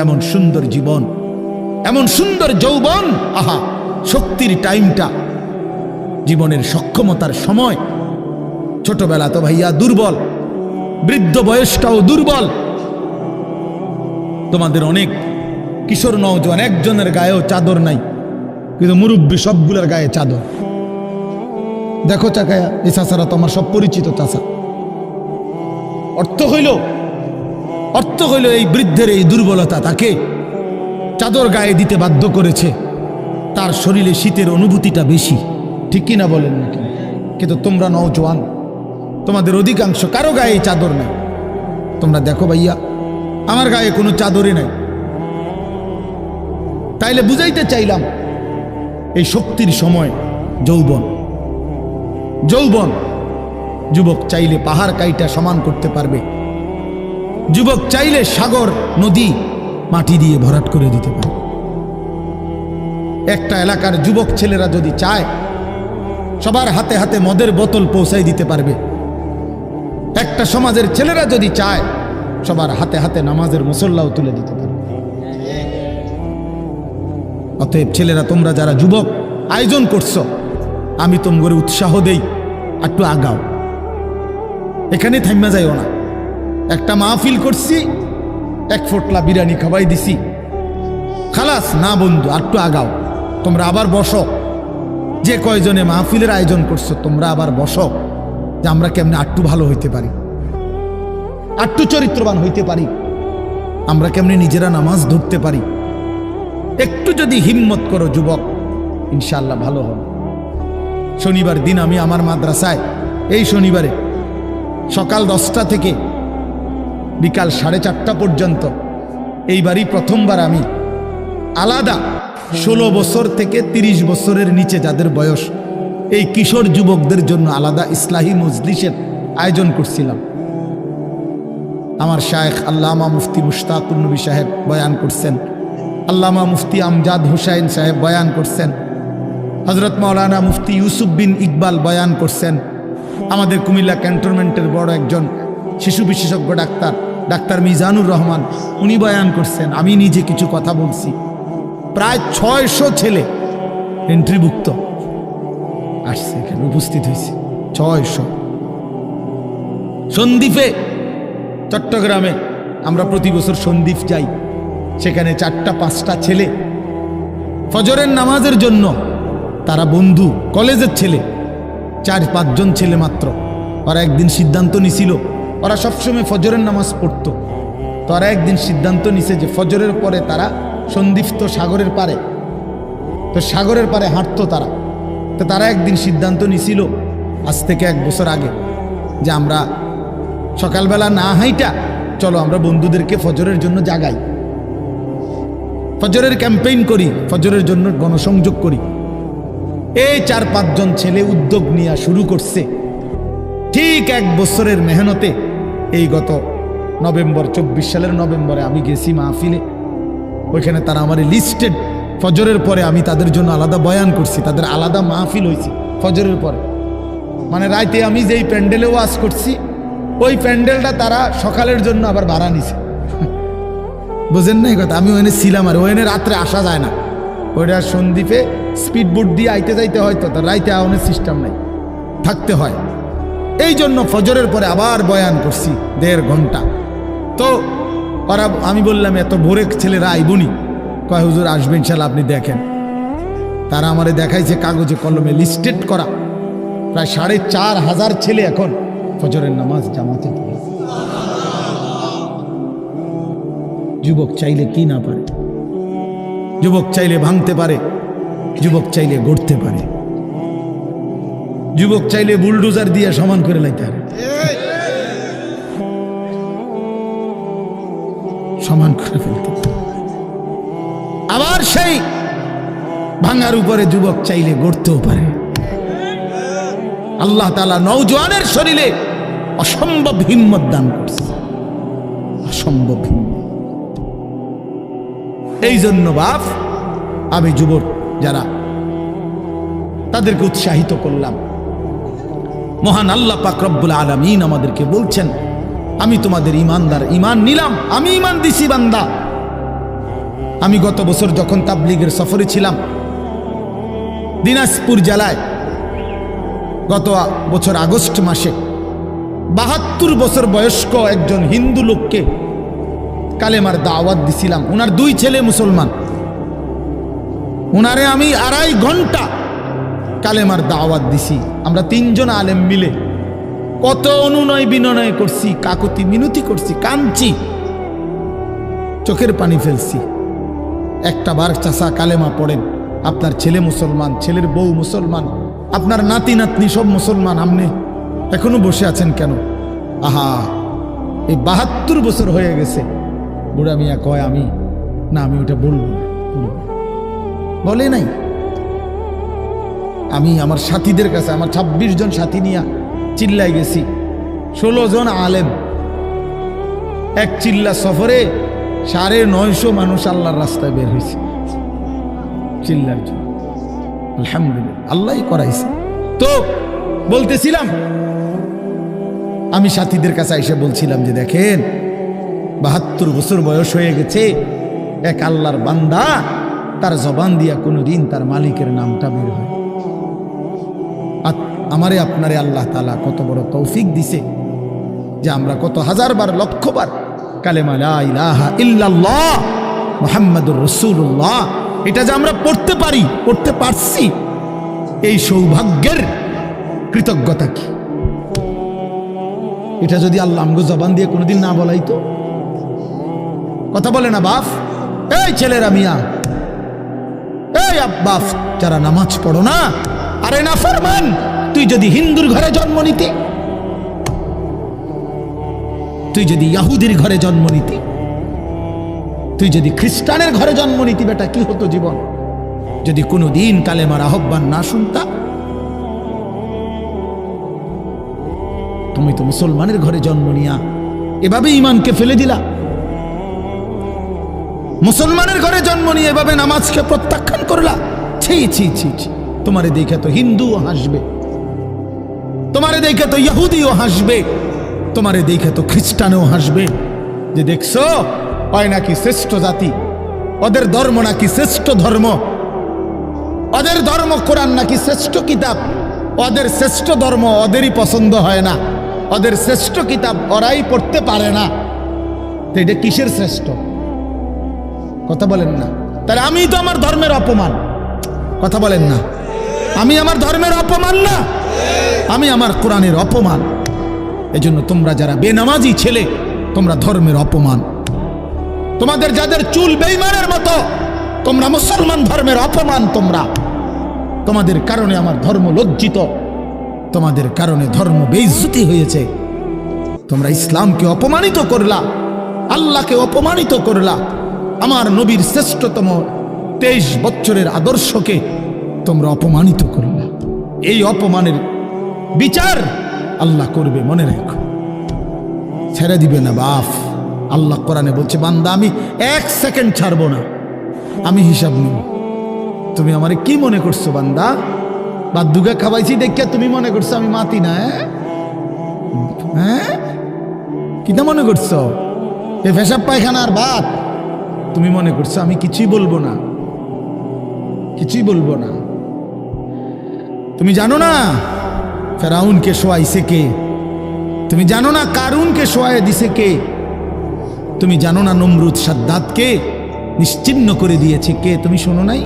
এমন সুন্দর জীবন, এমন সুন্দর যৌবন, আহা শক্তির টাইমটা, জীবনের সক্ষমতার সময়। ছোটবেলা তো ভাইয়া দুর্বল, বৃদ্ধ বয়সটাও দুর্বল। তোমাদের অনেক কিশোর নওজোয়ান একজনের গায়েও চাদর নাই, কিন্তু মুরব্বী সবগুলোর গায়ে চাদর। দেখো চাকায়া, এই চাচারা তো আমার সব পরিচিত চাচা। অর্থ হইল এই বৃদ্ধের এই দুর্বলতা তাকে চাদর গায়ে দিতে বাধ্য করেছে। তার শরীরে শীতের অনুভূতিটা বেশি, ঠিক কিনা বলেন নাকি? কিন্তু তোমরা নওজোয়ান, তোমাদের অধিকাংশ কারো গায়ে চাদর নাই। তোমরা দেখো ভাইয়া, আমার গায়ে কোনো চাদরই নাই। তাইলে বুঝাইতে চাইলাম, এই শক্তির সময় যৌবন। যুবক চাইলে পাহাড় কাইটা সমান করতে পারবে, যুবক চাইলে সাগর নদী মাটি দিয়ে ভরাট করে দিতে পারে। একটা এলাকার যুবক ছেলেরা যদি চায়, সবার হাতে হাতে মদের বোতল পৌঁছাই দিতে পারবে। একটা সমাজের ছেলেরা যদি চায়, সবার হাতে হাতে নামাজের মুসল্লাও তুলে দিতে পারবে। অতএব ছেলেরা, তোমরা যারা যুবক আয়োজন করছো, আমি তোমাদের উৎসাহ দেই, একটু আগাও, এখানে থাইমা যাইও না। একটা মাহফিল করছি, এক ফোটলা বিরিয়ানি খাওয়াই দিছি, খালাস না বন্ধু, একটু আগাও। তোমরা আবার বসো, যে কয়জনে মাহফিলের আয়োজন করছো তোমরা আবার বসো, যে আমরা কেমনে আটটু ভালো হইতে পারি, আটটু চরিত্রবান হইতে পারি, আমরা কেমনে নিজেরা নামাজ ধরতে পারি। একটু যদি হিম্মত করো যুবক, ইনশাআল্লাহ ভালো হবে। শনিবার দিন আমি আমার মাদ্রাসায়, এই শনিবারে সকাল 10টা থেকে বিকাল 4:30 পর্যন্ত, এইবারই প্রথমবার আমি আলাদা 16 বছর থেকে 30 বছরের নিচে যাদের বয়স, এই কিশোর যুবকদের জন্য আলাদা ইসলাহি মজলিসের আয়োজন করছিলাম। আমার শায়েখ আল্লামা মুফতি মুশতাকুর নবী সাহেব বয়ান করছেন, আল্লামা মুফতি আমজাদ হুসাইন সাহেব বয়ান করছেন, হজরত মাওলানা মুফতি ইউসুফ বিন ইকবাল বয়ান করছেন, আমাদের কুমিল্লা ক্যান্টনমেন্টের বড় একজন শিশু বিশেষজ্ঞ ডাক্তার মিজানুর রহমান, উনি বয়ান করছেন, আমি নিজে কিছু কথা বলছি। প্রায় 600 ছেলে এন্ট্রিভুক্ত আসছে, এখানে উপস্থিত হয়েছে 600। সন্দ্বীপে, চট্টগ্রামে আমরা প্রতি বছর সন্দ্বীপ যাই, সেখানে 4টা-5টা ছেলে ফজরের নামাজের জন্য, তারা বন্ধু কলেজের ছেলে, 4-5 জন ছেলে মাত্র। ওরা একদিন সিদ্ধান্ত নিছিল, ওরা সবসময় ফজরের নামাজ পড়তো, তো ওরা একদিন সিদ্ধান্ত নিছে যে ফজরের পরে তারা সন্দ্বীপ তো সাগরের পারে, তো সাগরের পারে হাঁটতো তারা। তো তারা একদিন সিদ্ধান্ত নিছিল আজ থেকে 1 বছর আগে, যে আমরা সকালবেলা না হাইটা চলো আমরা বন্ধুদেরকে ফজরের জন্য জাগাই, ফজরের ক্যাম্পেইন করি, ফজরের জন্য গণসংযোগ করি। এই 4-5 জন ছেলে উদ্যোগ নিয়ে শুরু করছে। ঠিক 1 বছরের মেহনতে এই গত নভেম্বর, 24 সালের নভেম্বরে আমি গেছি মাহফিলে, ওইখানে তারা আমার লিস্টেড, ফজরের পরে আমি তাদের জন্য আলাদা বয়ান করছি, তাদের আলাদা মাহফিল হয়েছে ফজরের পরে। মানে রাইতে আমি যেই প্যান্ডেলে ওয়াজ করছি, ওই প্যান্ডেলটা তারা সকালের জন্য আবার ভাড়া নিছে। বুঝেন না এই কথা? আমি ওখানে ছিলাম, আর ওখানে রাত্রে আসা যায় না, ওইটা সন্দ্বীপে স্পিড বোট দিয়ে আইতে যাইতে হয়, তো তার রাইতে আওয়ানোর সিস্টেম নাই, থাকতে হয়। এই জন্য ফজরের পরে আবার বয়ান করছি 1.5 ঘন্টা। তো ওরা, আমি বললাম এত ভোরে ছেলেরা আইবনি, কয় হুজুর আসবে ইনশাল্লাহ, আপনি দেখেন। তারা আমারে দেখাইছে কাগজে কলমে লিস্টেড করা, প্রায় 4,500 ছেলে এখন ফজরের নামাজ জামাতে পড়ে। যুবক চাইলে কি না পারে, যুবক চাইলে ভাঙতে পারে, যুবক চাইলে গড়তে পারে, যুবক চাইলে বুলডোজার দিয়ে সমান করে লাইতে পারে, সমান করে ফেলতে পারে। আবার সেই ভাঙার উপরে যুবক চাইলে গড়তেও পারে। আল্লাহ তাআলা নওজোয়ানের শরীরে অসম্ভব হিম্মত দান করছে, অসম্ভব হিম্মত। এই জন্য বাপ, আমি যুবক যারা, তাদেরকে উৎসাহিত করলাম। মহান আল্লাহ পাক রব্বুল আলামিন আমাদেরকে বলছেন, আমি তোমাদের ইমানদার, ইমান নিলাম, আমি ইমান দিছি বান্দা, আমি গত বছর যখন তাবলীগের সফরে ছিলাম দিনাজপুর জেলায়, গত বছর আগস্ট মাসে ৭২ বছর বয়স্ক একজন হিন্দু লোককে কালেমার দাওয়াত দিছিলাম। ওনার 2 ছেলে মুসলমান। ওনারে আমি 2.5 ঘন্টা কালেমার দাওয়াত দিছি। আমরা 3 জন আলেম মিলে কত অনুনয় বিনয় করছি, কাকুতি মিনতি করছি, কাঁদছি, চোখের পানি ফেলছি। একটা বার চাচা কালেমা পড়েন, আপনার ছেলে মুসলমান, ছেলের বউ মুসলমান, আপনার নাতি নাতনি সব মুসলমান, আপনি এখনো বসে আছেন কেন? আহা, এই ৭২ বছর হয়ে গেছে। বুড়া মিয়া কয় আমি ওটা বলবো না। বলে নাই। আমি আমার সাথীদের কাছে, আমার 26 জন সাথী নিয়ে চিল্লাই গেছি। 16 জন আলেম, এক চিল্লা সফরে 950 মানুষ আল্লাহর রাস্তায় বের হয়েছে চিল্লার জন্য। আলহামদুলিল্লাহ, আল্লাহই করাইছে। তো বলতেছিলাম, আমি সাথীদের কাছে এসে বলছিলাম যে দেখেন ৭২ বছর বয়স হয়ে গেছে, এক আল্লাহর বান্দা, তার জবান দিয়া কোনোদিন তার মালিকের নামটা বের হয়। আমারে আপনারে আল্লাহ তাআলা কত বড় তৌফিক দিছে যে আমরা কত হাজারবার, লক্ষবার কালেমা লা ইলাহা ইল্লাল্লাহ মুহাম্মাদুর রাসূলুল্লাহ এটা যে আমরা পড়তে পারি, পড়তে পারছি, এই সৌভাগ্যের কৃতজ্ঞতা কি? এটা যদি আল্লাহ আমগো জবান দিয়ে কোনোদিন না বলাইতো। কথা বলে না বাপ? এই ছেলেরা মিয়া, এই বাপ যারা নামাজ পড়ো না, আরে না ফরমান, তুই যদি হিন্দুর ঘরে জন্ম নিতি, তুই যদি ইহুদির ঘরে জন্ম নিতি, তুই যদি খ্রিস্টানের ঘরে জন্ম নিতি, বেটা কি হতো জীবন? যদি কোনোদিন কালেমার আহ্বান না শুনতা। তুমি তো মুসলমানের ঘরে জন্ম নিয়া এভাবে ইমানকে ফেলে দিলা। মুসলমানের ঘরে জন্ম নিয়ে এভাবে নামাজকে প্রত্যাখ্যান করলা। ছি ছি ছি ছি, তোমারে দেখে তো হিন্দুও হাসবে, তোমারে দেখে তো ইহুদিও হাসবে, তোমারে দেখে তো খ্রিস্টানও হাসবে, যে দেখছো হয় নাকি শ্রেষ্ঠ জাতি, ওদের ধর্ম নাকি শ্রেষ্ঠ ধর্ম, ওদের ধর্ম কোরআন নাকি শ্রেষ্ঠ কিতাব, ওদের শ্রেষ্ঠ ধর্ম ওদেরই পছন্দ হয় না, ওদের শ্রেষ্ঠ কিতাব ওরাই পড়তে পারে না। তো এটা কিসের শ্রেষ্ঠ? কথা বলেন না। তাহলে আমি তো আমার ধর্মের অপমান। কথা বলেন না, আমি আমার ধর্মের অপমান না, আমি আমার কোরআনের অপমান। এজন্য তোমরা যারা বেনামাজি ছেলে, তোমরা ধর্মের অপমান। তোমাদের যাদের চুল বেঈমানের মতো, তোমরা মুসলমান ধর্মের অপমান। তোমাদের কারণে আমার ধর্ম লজ্জিত, তোমাদের কারণে ধর্ম বেইজ্জতি হয়েছে। তোমরা ইসলামকে অপমানিত করলা, আল্লাহকে অপমানিত করলা, আমার নবীর শ্রেষ্ঠতম 23 বছরের আদর্শকে তোমরা অপমানিত করলা। এই অপমানের বিচার আল্লাহ করবে, মনে রাখো, ছেড়ে দিবে না বাপ। আল্লাহ কোরআনে বলছে, বান্দা আমি 1 সেকেন্ড ছাড়বো না, আমি হিসাব নিব। তুমি আমারে কি মনে করছো বান্দা? বাদুগা খাওয়াইছি দেখিয়া তুমি মনে করছো আমি মাতি না? হ্যাঁ, কিটা মনে করছো? এ পেশাব পায়খানার ভাত তুমি মনে করছো? আমি কিছুই বলবো না, কিছুই বলবো না। তুমি জানো না ফেরাউনকে শোয়াইছে কে? তুমি জানো না কারুনকে শোয়াই দিছে কে? তুমি জানো না নমরুদ সাদ্দাতকে নিশ্চিহ্ন করে দিয়েছে কে? তুমি শোনো নাই?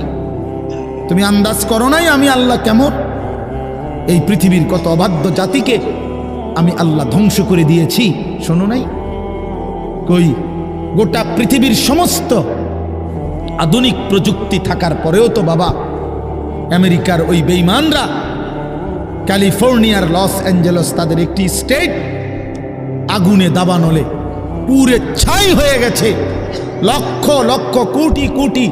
তুমি আন্দাজ করো নাই আমি আল্লাহ কেমন? এই পৃথিবীর কত অবাধ্য জাতিকে আমি আল্লাহ ধ্বংস করে দিয়েছি, শোনো নাই? কই, গোটা পৃথিবীর সমস্ত আধুনিক প্রযুক্তি থাকার পরেও তো বাবা আমেরিকার ওই বেঈমানরা, ক্যালিফোর্নিয়ার লস অ্যাঞ্জেলস তাদের একটি স্টেট আগুনে দাবানলে পুরে ছাই হয়ে গেছে। লক্ষ লক্ষ কোটি কোটি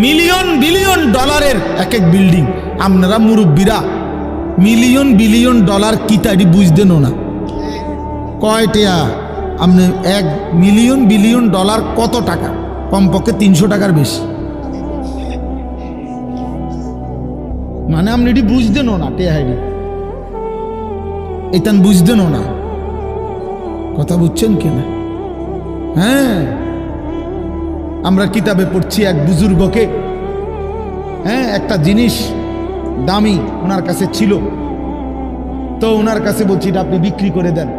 মিলিয়ন বিলিয়ন ডলারের এক এক বিল্ডিং। আপনারা মুরব্বীরা মিলিয়ন বিলিয়ন ডলার কি তাই বুঝতেন না? কয়টা? আপনি 1 মিলিয়ন বিলিয়ন ডলার কত টাকা? কমপক্ষে 300 টাকার বেশি। মানে আপনি এটি বুঝতেন না, টেহাইডি এটান বুঝতেন না। কথা বুঝছেন কিনা? হ্যাঁ, আমরা কিতাবে পড়ছি এক বুজুর্গকে, হ্যাঁ, একটা জিনিস দামি ওনার কাছে ছিল, তো ওনার কাছে বলছি এটা আপনি বিক্রি করে দেন।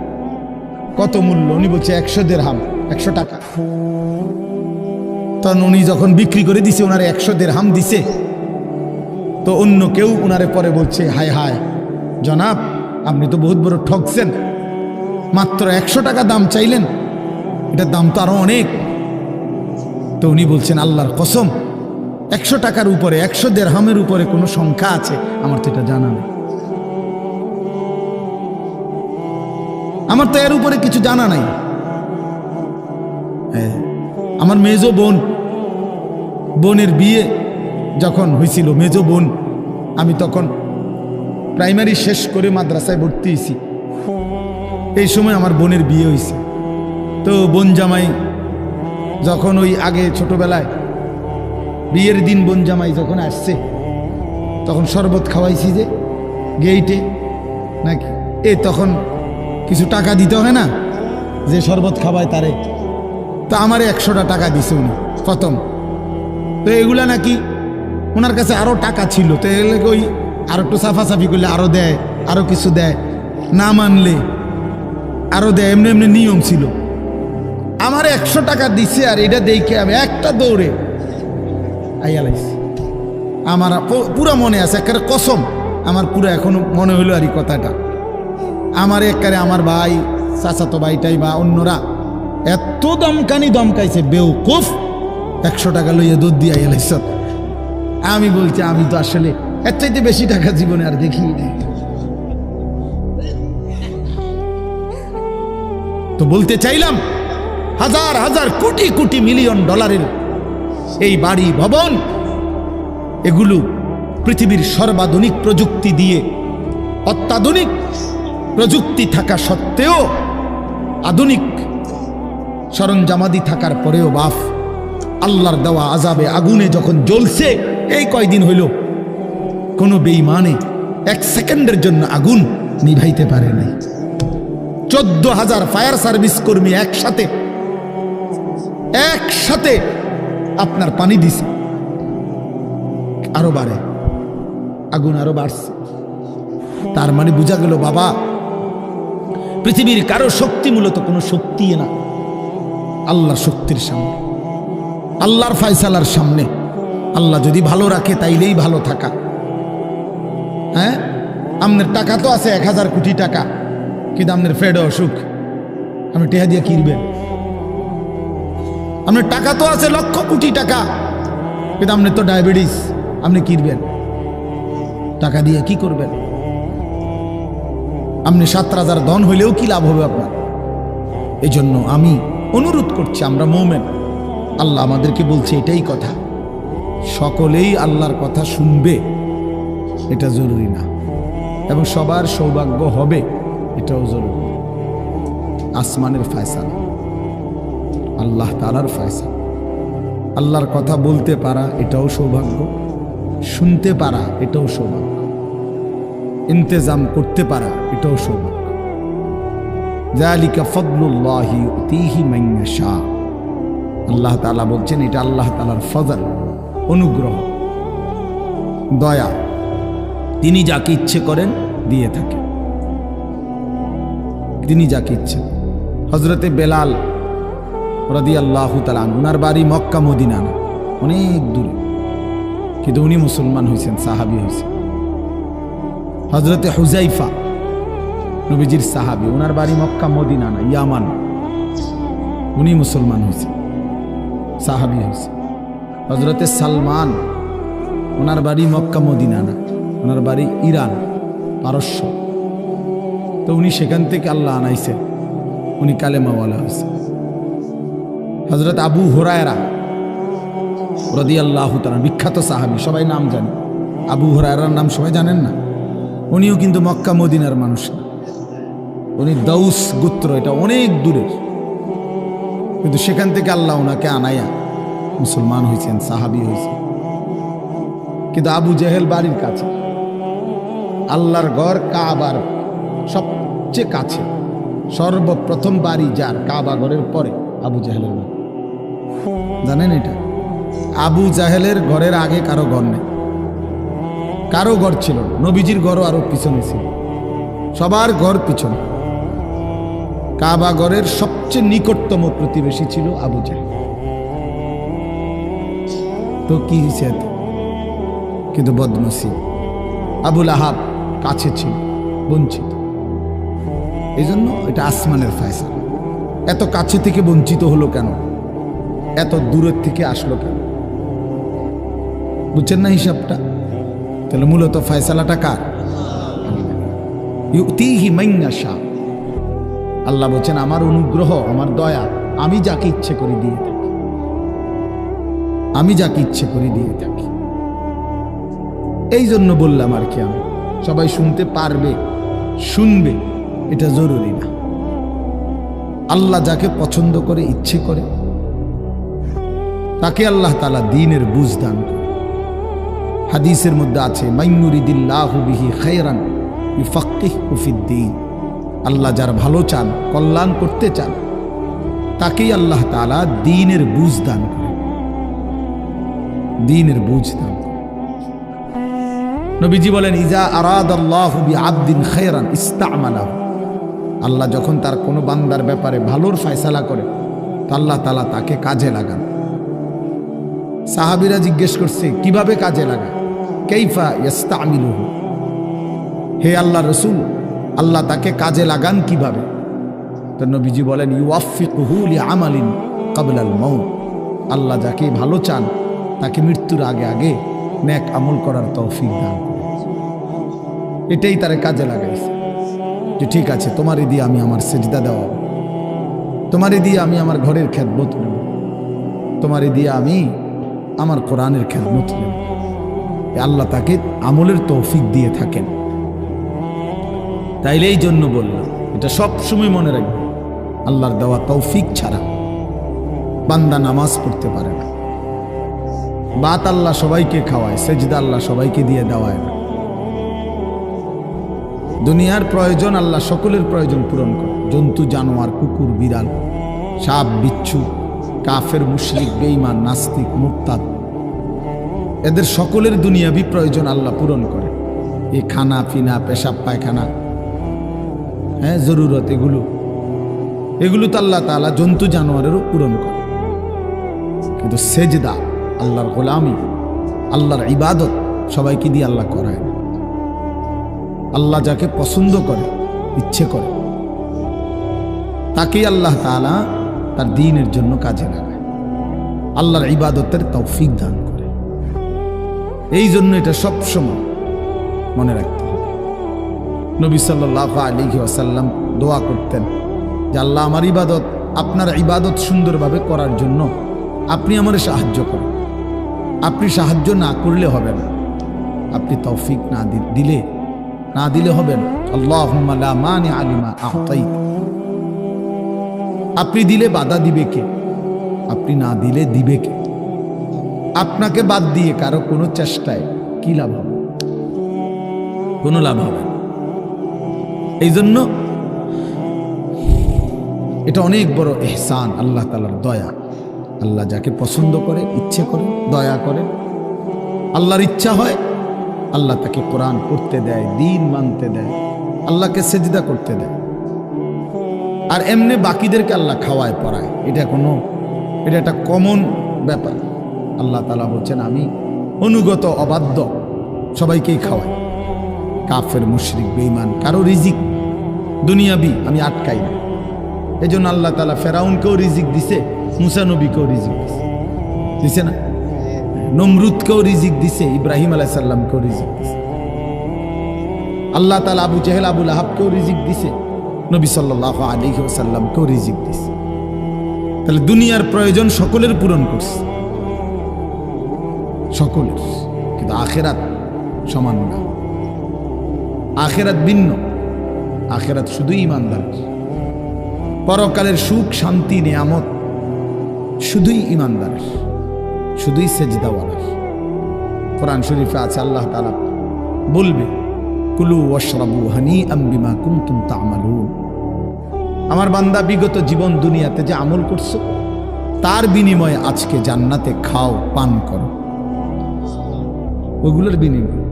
কত মূল্য? উনি বলছে 100 দিরহাম, 100 টাকা। তখন উনি যখন বিক্রি করে দিছে, ওনারে 100 দিরহাম দিছে। তো অন্য কেউ ওনারে পরে বলছে, হায় হায় জনাব, আপনি তো বহুত বড় ঠকছেন, মাত্র 100 টাকা দাম চাইলেন, এটার দাম তো আরো অনেক। তো উনি বলছেন, আল্লাহর কসম, 100 টাকার উপরে, 100 দিরহামের উপরে কোনো সংখ্যা আছে? আমার তো এটা জানা নেই, আমার তো এর উপরে কিছু জানা নাই। হ্যাঁ, আমার মেজো বোনের বিয়ে যখন হয়েছিল, মেজো বোন, আমি তখন প্রাইমারি শেষ করে মাদ্রাসায় ভর্তি হয়েছি। এই সময় আমার বোনের বিয়ে হয়েছে। তো বোন জামাই যখন ওই আগে ছোটবেলায় বিয়ের দিন বোন জামাই যখন আসছে, তখন শরবত খাওয়াইছি যে গেইটে নাকি, তখন কিছু টাকা দিতে হয় না, যে শরবত খাওয়ায় তারে। তো আমারে 100টা টাকা দিছে উনি প্রথম। তো এগুলা নাকি ওনার কাছে আরো টাকা ছিল, তো এগুলো ওই আর একটু সাফাসাফি করলে আরো দেয়, আরো কিছু দেয়, না মানলে আরো দেয়, এমনি এমনি নিয়ম ছিল। আমার 100 টাকা দিছে, আর এটা দেখে আমি একটা দৌড়ে আইয়ালাইছি। আমার পুরা মনে আছে, একেবারে কসম, আমার পুরো এখনো মনে হইলো আর এই কথাটা। আমার একেবারে আমার ভাই, চাচাতো ভাইটাই বা অন্যরা এত দমকাইছে, বেউকুফ, 100 টাকা লইয়া দুধ দিয়ে আইয়ালাইছ। আমি বলছি, আমি তো আসলে এর চাইতে বেশি টাকা জীবনে আর দেখি নাই। তো বলতে চাইলাম, হাজার হাজার কোটি কোটি মিলিয়ন ডলারের এই বাড়ি ভবন, এগুলো পৃথিবীর সর্বাধুনিক প্রযুক্তি দিয়ে, অত্যাধুনিক প্রযুক্তি থাকা সত্ত্বেও, আধুনিক সরঞ্জামাদি থাকার পরেও বাফ আল্লাহর দেওয়া আযাবে আগুনে যখন জ্বলছে, এই কয়দিন হইল, কোনো বেঈমানে 1 সেকেন্ডের জন্য আগুন নিভাইতে পারে নাই। 14,000 ফায়ার সার্ভিস কর্মী একসাথে আপনার পানি দিছে, আরো বাড়ে, আগুন আরো বাড়ছে। তার মানে বোঝা গেল, বাবা, পৃথিবীর কারো শক্তি মূলত কোনো শক্তি না, আল্লাহর শক্তির সামনে, আল্লাহর ফায়সালার সামনে। আল্লাহ যদি ভালো রাখে তাইলেই ভালো থাকা। হ্যাঁ, আপনার টাকা তো আছে 1000 কোটি টাকা, কিন্তু আপনার ফেডে অসুখ, আপনি টেহা দিয়ে কিনবেন। আপনার টাকা তো আছে লক্ষ কোটি টাকা, কিন্তু আপনার তো ডায়াবেটিস, আপনি কিনবেন টাকা দিয়ে কি করবেন? আপনি 7 রাজার ধন হইলেও কি লাভ হবে আপনার? এই জন্য আমি অনুরোধ করছি, আমরা মুমিন, আল্লাহ আমাদেরকে বলছে এটাই কথা, সকলেই আল্লাহর কথা শুনবে এটা জরুরি না, এবং সবার সৌভাগ্য হবে এটাও জরুরি। আসমানের ফয়সালা, আল্লাহ তাআলার ফয়সালা। আল্লাহর কথা বলতে পারা এটাও সৌভাগ্য, শুনতে পারা এটাও সৌভাগ্য, ইন্তেজাম করতে পারা এটাও সৌভাগ্য। যালিকা ফাদলুল্লাহি ইউতিহি মান ইয়াশা। আল্লাহ তাআলা বলছেন, এটা আল্লাহ তাআলার ফজল, অনুগ্রহ, দয়া, তিনি যাকে ইচ্ছে করেন দিয়ে থাকেন, তিনি যাকে ইচ্ছে। হযরতে বেলাল রাদিয়াল্লাহু তাআলা আনহু, ওনার বাড়ি মক্কা মদিনা না, অনেক দূরে, কিন্তু উনি মুসলমান হয়েছেন, সাহাবী হয়েছেন। হযরতে হুযাইফা, নবীজির সাহাবী, ওনার বাড়ি মক্কা মদিনা না, ইয়ামান, উনি মুসলমান হয়েছেন, সাহাবী হয়েছে। হযরতে সালমান, ওনার বাড়ি মক্কা মদিনা না, ওনার বাড়ি ইরান, পারস্য, তো উনি সেখান থেকে আল্লাহ আনাইছেন, উনি কালেমাওয়ালা হয়েছে। হযরত আবু হুরায়রা রাদিয়াল্লাহু তাআলা, বিখ্যাত সাহাবী, সবাই নাম জানে, আবু হুরায়রার নাম সবাই জানেন না? উনিও কিন্তু মক্কা মদিনার মানুষ না, উনি দাউস গোত্র, এটা অনেক দূরের, কিন্তু সেখান থেকে আল্লাহ ওনাকে আনাইয়া মুসলমান হয়েছেন, সাহাবী হয়েছেন। কিন্তু আবু জেহেল বাড়ির কাছে, আল্লাহর ঘর কাবার সবচেয়ে কাছে, সর্বপ্রথম বাড়ি যার কাবা ঘরের পরে আবু জেহেলের বাড়ি। জানেন এটা? আবু জাহেলের ঘরের আগে কারো ঘর নেই, কারো ঘর ছিল না। নবীজির ঘরও আরো পিছনে ছিল, সবার ঘর পিছনে। কাবা ঘরের সবচেয়ে নিকটতম প্রতিবেশী ছিল আবু জাহেল। তো কি হয়েছে এত? কিন্তু বদনসিব, আবুল আহাব কাছে ছিল, বঞ্চিত। এই জন্য এটা আসমানের ফয়সালা। এত কাছে থেকে বঞ্চিত হলো কেন? এত দূরের থেকে আসলো কেন? বুঝছেন না হিসাবটা? তাহলে মূলত ফয়সালাটা কার? ইউতিহি মান ইয়াশা। আল্লাহ বলছেন আমার অনুগ্রহ, আমার দয়া আমি যাকে ইচ্ছে করে দিয়ে থাকি, আমি যাকে ইচ্ছে করে দিয়ে থাকি। এই জন্য বললাম আর কি, আমি সবাই শুনতে পারবে, শুনবে এটা জরুরি না। আল্লাহ যাকে পছন্দ করে, ইচ্ছে করে, তাকে আল্লাহ তাআলা দ্বীনের বুঝ দান করে। হাদিসের মধ্যে আছে মাইয়ুরিদিল্লাহু বিহি খায়রান ইউফাক্কিহু ফিদ্দীন। আল্লাহ যার ভালো চান, কল্যাণ করতে চান, তাকেই আল্লাহ তাআলা দ্বীনের বুঝ দান করে, দ্বীনের বুঝ দান করে। নবীজি বলেন ইজা আরাদাল্লাহু বিআবদিন খায়রান ইস্তা'মালাহু। আল্লাহ যখন তার কোনো বান্দার ব্যাপারে ভালোর ফয়সালা করে, তো আল্লাহ তাআলা তাকে কাজে লাগান। সাহাবীরা জিজ্ঞেস করছে কিভাবে কাজে লাগায়? কাইফা ইস্তা'মিলুহু, হে আল্লাহ রাসূল, আল্লাহ তাকে কাজে লাগান কিভাবে? তো নবীজি বলেন ইউওয়াফিকুহু লিআমালিন ক্বাবলাল মাউত। আল্লাহ যাকে ভালো চান তাকে মৃত্যুর আগে আগে নেক আমল করার তৌফিক দান করেন। এটাই তারে কাজে লাগাইছে যে ঠিক আছে, তোমারই দিয়ে আমি আমার সিজদা দেওয়া, তোমারই দিয়ে আমি আমার ঘরের খেদমত নেব, তোমারই দিয়ে আমি আমার কোরআনের খেদমত নেব। আল্লাহ তাকে আমলের তৌফিক দিয়ে থাকেন। তাইলে এই জন্য বললাম, এটা সব সময় মনে রাখবে, আল্লাহর দেওয়া তৌফিক ছাড়া বান্দা নামাজ পড়তে পারে না। বাত আল্লাহ সবাইকে খাওয়ায়, সেজদা আল্লাহ সবাইকে দিয়ে দেওয়ায় না। দুনিয়ার প্রয়োজন আল্লাহ সকলের প্রয়োজন পূরণ করে। জন্তু জানোয়ার, কুকুর বিড়াল, সাপ বিচ্ছু, কাফের মুশরিক বেঈমান নাস্তিক মুরতাদ, এদের সকলের দুনিয়াবি প্রয়োজন আল্লাহ পূরণ করে। এই খানা পিনা, পেশাব পায়খানা, হ্যাঁ জরুরত, এগুলো তো আল্লাহ তাআলা জন্তু জানোয়ারেরও পূরণ করে। কিন্তু সেজদা, আল্লাহর গোলামি, আল্লাহর ইবাদত সবাইকে দিয়ে আল্লাহ করায় না। আল্লাহ যাকে পছন্দ করে, ইচ্ছে করে, তাকেই আল্লাহ তাআলা তার দ্বীনের জন্য কাজে লাগায়, আল্লাহর ইবাদতের তৌফিক দান করে। এই জন্য এটা সবসময় মনে রাখতে হবে। নবী সাল্লাল্লাহু আলাইহি ওয়াসাল্লাম দোয়া করতেন যে আল্লাহ আমার ইবাদত, আপনার ইবাদত সুন্দরভাবে করার জন্য আপনি আমার সাহায্য করেন। আপনি সাহায্য না করলে হবে না, আপনি তৌফিক না দিলে হবে না। আল্লাহুম্মা লা মানিআ লিমা আ'তাইত। আপনি দিলে বাধা দিবে কে? আপনি না দিলে দিবে কে? আপনাকে বাদ দিয়ে কারো কোনো চেষ্টায় কি লাভ হবে? কোনো লাভ হবে না। এই জন্য এটা অনেক বড় ইহসান, আল্লাহ তাআলার দয়া। আল্লাহ যাকে পছন্দ করে, ইচ্ছে করে, দয়া করে, আল্লাহর ইচ্ছা হয়, আল্লাহ তাকে কোরআন পড়তে দেয়, দ্বীন মানতে দেয়, আল্লাহকে সেজদা করতে দেয়। আর এমনি বাকিদেরকে আল্লাহ খাওয়ায় পড়ায়। এটা একটা কমন ব্যাপার। আল্লাহ তাআলা বলছেন আমি অনুগত অবাধ্য সবাইকেই খাওয়াই। কাফের মুশরিক বেঈমান কারো রিজিক দুনিয়াবি আমি আটকাই না। এই জন্য আল্লাহ তাআলা ফেরাউনকেও রিজিক দিছে, মুসা নবীকেও রিজিক দিছে না? নমরুদকেও রিজিক দিছে, ইব্রাহিম আলাইহিস সালামকেও রিজিক দিছে। আল্লাহ তাআলা আবু জেহেল, আবুল আহাবকেও রিজিক দিছে, নবী সাল্লাল্লাহু আলাইহি ওয়াসাল্লামকেও রিজিক দিছে। তাহলে দুনিয়ার প্রয়োজন সকলের পূরণ করছে, সকলের। কিন্তু আখিরাত সমান না, আখিরাত ভিন্ন। আখিরাত শুধুই ঈমানদারের। পরকালের সুখ শান্তি নিয়ামত শুধুই ঈমানদারের, শুধুই সেজদাওয়ালার। কোরআন শরীফে আছে আল্লাহ তাআলা বলবে কুলু ওয়াশরাবু হানিআম বিমা কুনতুম তা'মালুন। আমার বান্দা বিগত জীবন দুনিয়াতে যে আমল করছো তার বিনিময়ে আজকে জান্নাতে খাও, পান করো, ওগুলোর বিনিময়।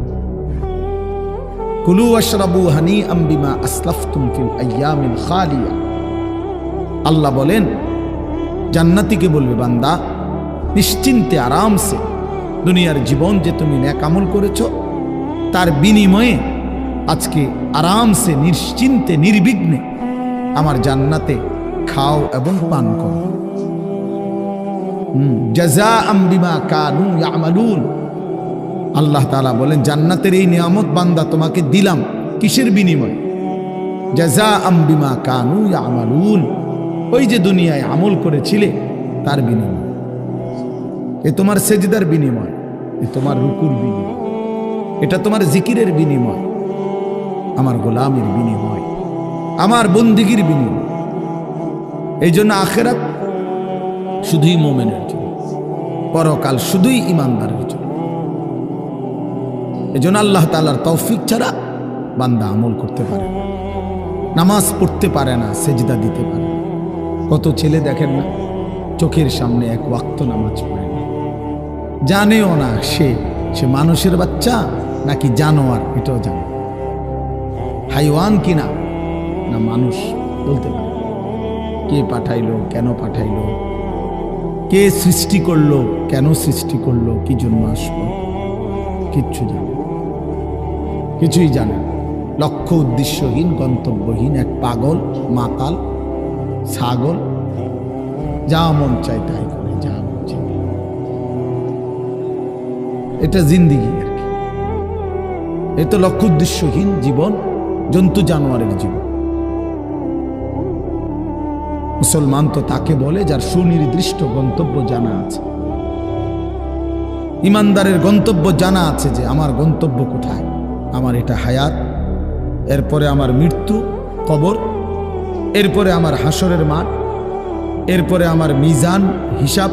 কুলু ওয়াশরাবু হানিআম বিমা আসলাফতুম ফিল আইয়ামিল খালিয়া। আল্লাহ বলেন, জান্নাতীকে বলবে, বান্দা নিশ্চিন্তে আরামসে দুনিয়ার জীবন যে তুমি নেক আমল করেছো তার বিনিময়ে আজকে আরামসে নিশ্চিন্তে নির্বিঘ্নে আমার জান্নাতে খাও এবং পান করো। জাযাআম বিমা কানু ইয়ামালুন। আল্লাহ তাআলা বলেন, জান্নাতের এই নিয়ামত বান্দা তোমাকে দিলাম কিসের বিনিময়ে? জাযাআম বিমা কানু ইয়ামালুন। ওই যে দুনিয়ায় আমল করেছিলে তার বিনিময়। এ তোমার সেজদার বিনিময়, এ তোমার রুকুর বিনিময়, এটা তোমার জিকিরের বিনিময়, আমার গোলামের বিনিময়, আমার বন্দিগির বিনিময়। এই জন্য আখিরাত শুধুই মুমিনের জন্য, পরকাল শুধুই ঈমানদারের জন্য। এই জন্য আল্লাহ তাআলার তৌফিক ছাড়া বান্দা আমল করতে পারে না, নামাজ পড়তে পারে না, সেজদা দিতে পারে না। কত ছেলে দেখেন না, চোখের সামনে এক ওয়াক্ত নামাজ পড়ে না, জানেও না সে মানুষের বাচ্চা নাকি জানোয়ার, এটাও জানে, হাইওয়ান কিনা না মানুষ বলতে পারে। কে পাঠাইলো, কেন পাঠাইলো, কে সৃষ্টি করলো, কেন সৃষ্টি করলো, কি জন্য আসলো, কিচ্ছু জানে, কিছুই জানে না। লক্ষ্য উদ্দেশ্যহীন, গন্তব্যহীন এক পাগল, মাতাল, ছাগল, যা মন চায় তাই করে, যা মন চায়। এটা জিন্দিগি আর কি। এ তো লক্ষ্য উদ্দেশ্যহীন জীবন, জন্তু জানোয়ারের জীবন। মুসলমান তো তাকে বলে যার সুনির্দিষ্ট গন্তব্য জানা আছে। ইমানদারের গন্তব্য জানা আছে যে আমার গন্তব্য কোথায়, আমার এটা হায়াত, এরপরে আমার মৃত্যু, কবর, এরপরে আমার হাসরের মাঠ, এরপরে আমার মিজান, হিসাব,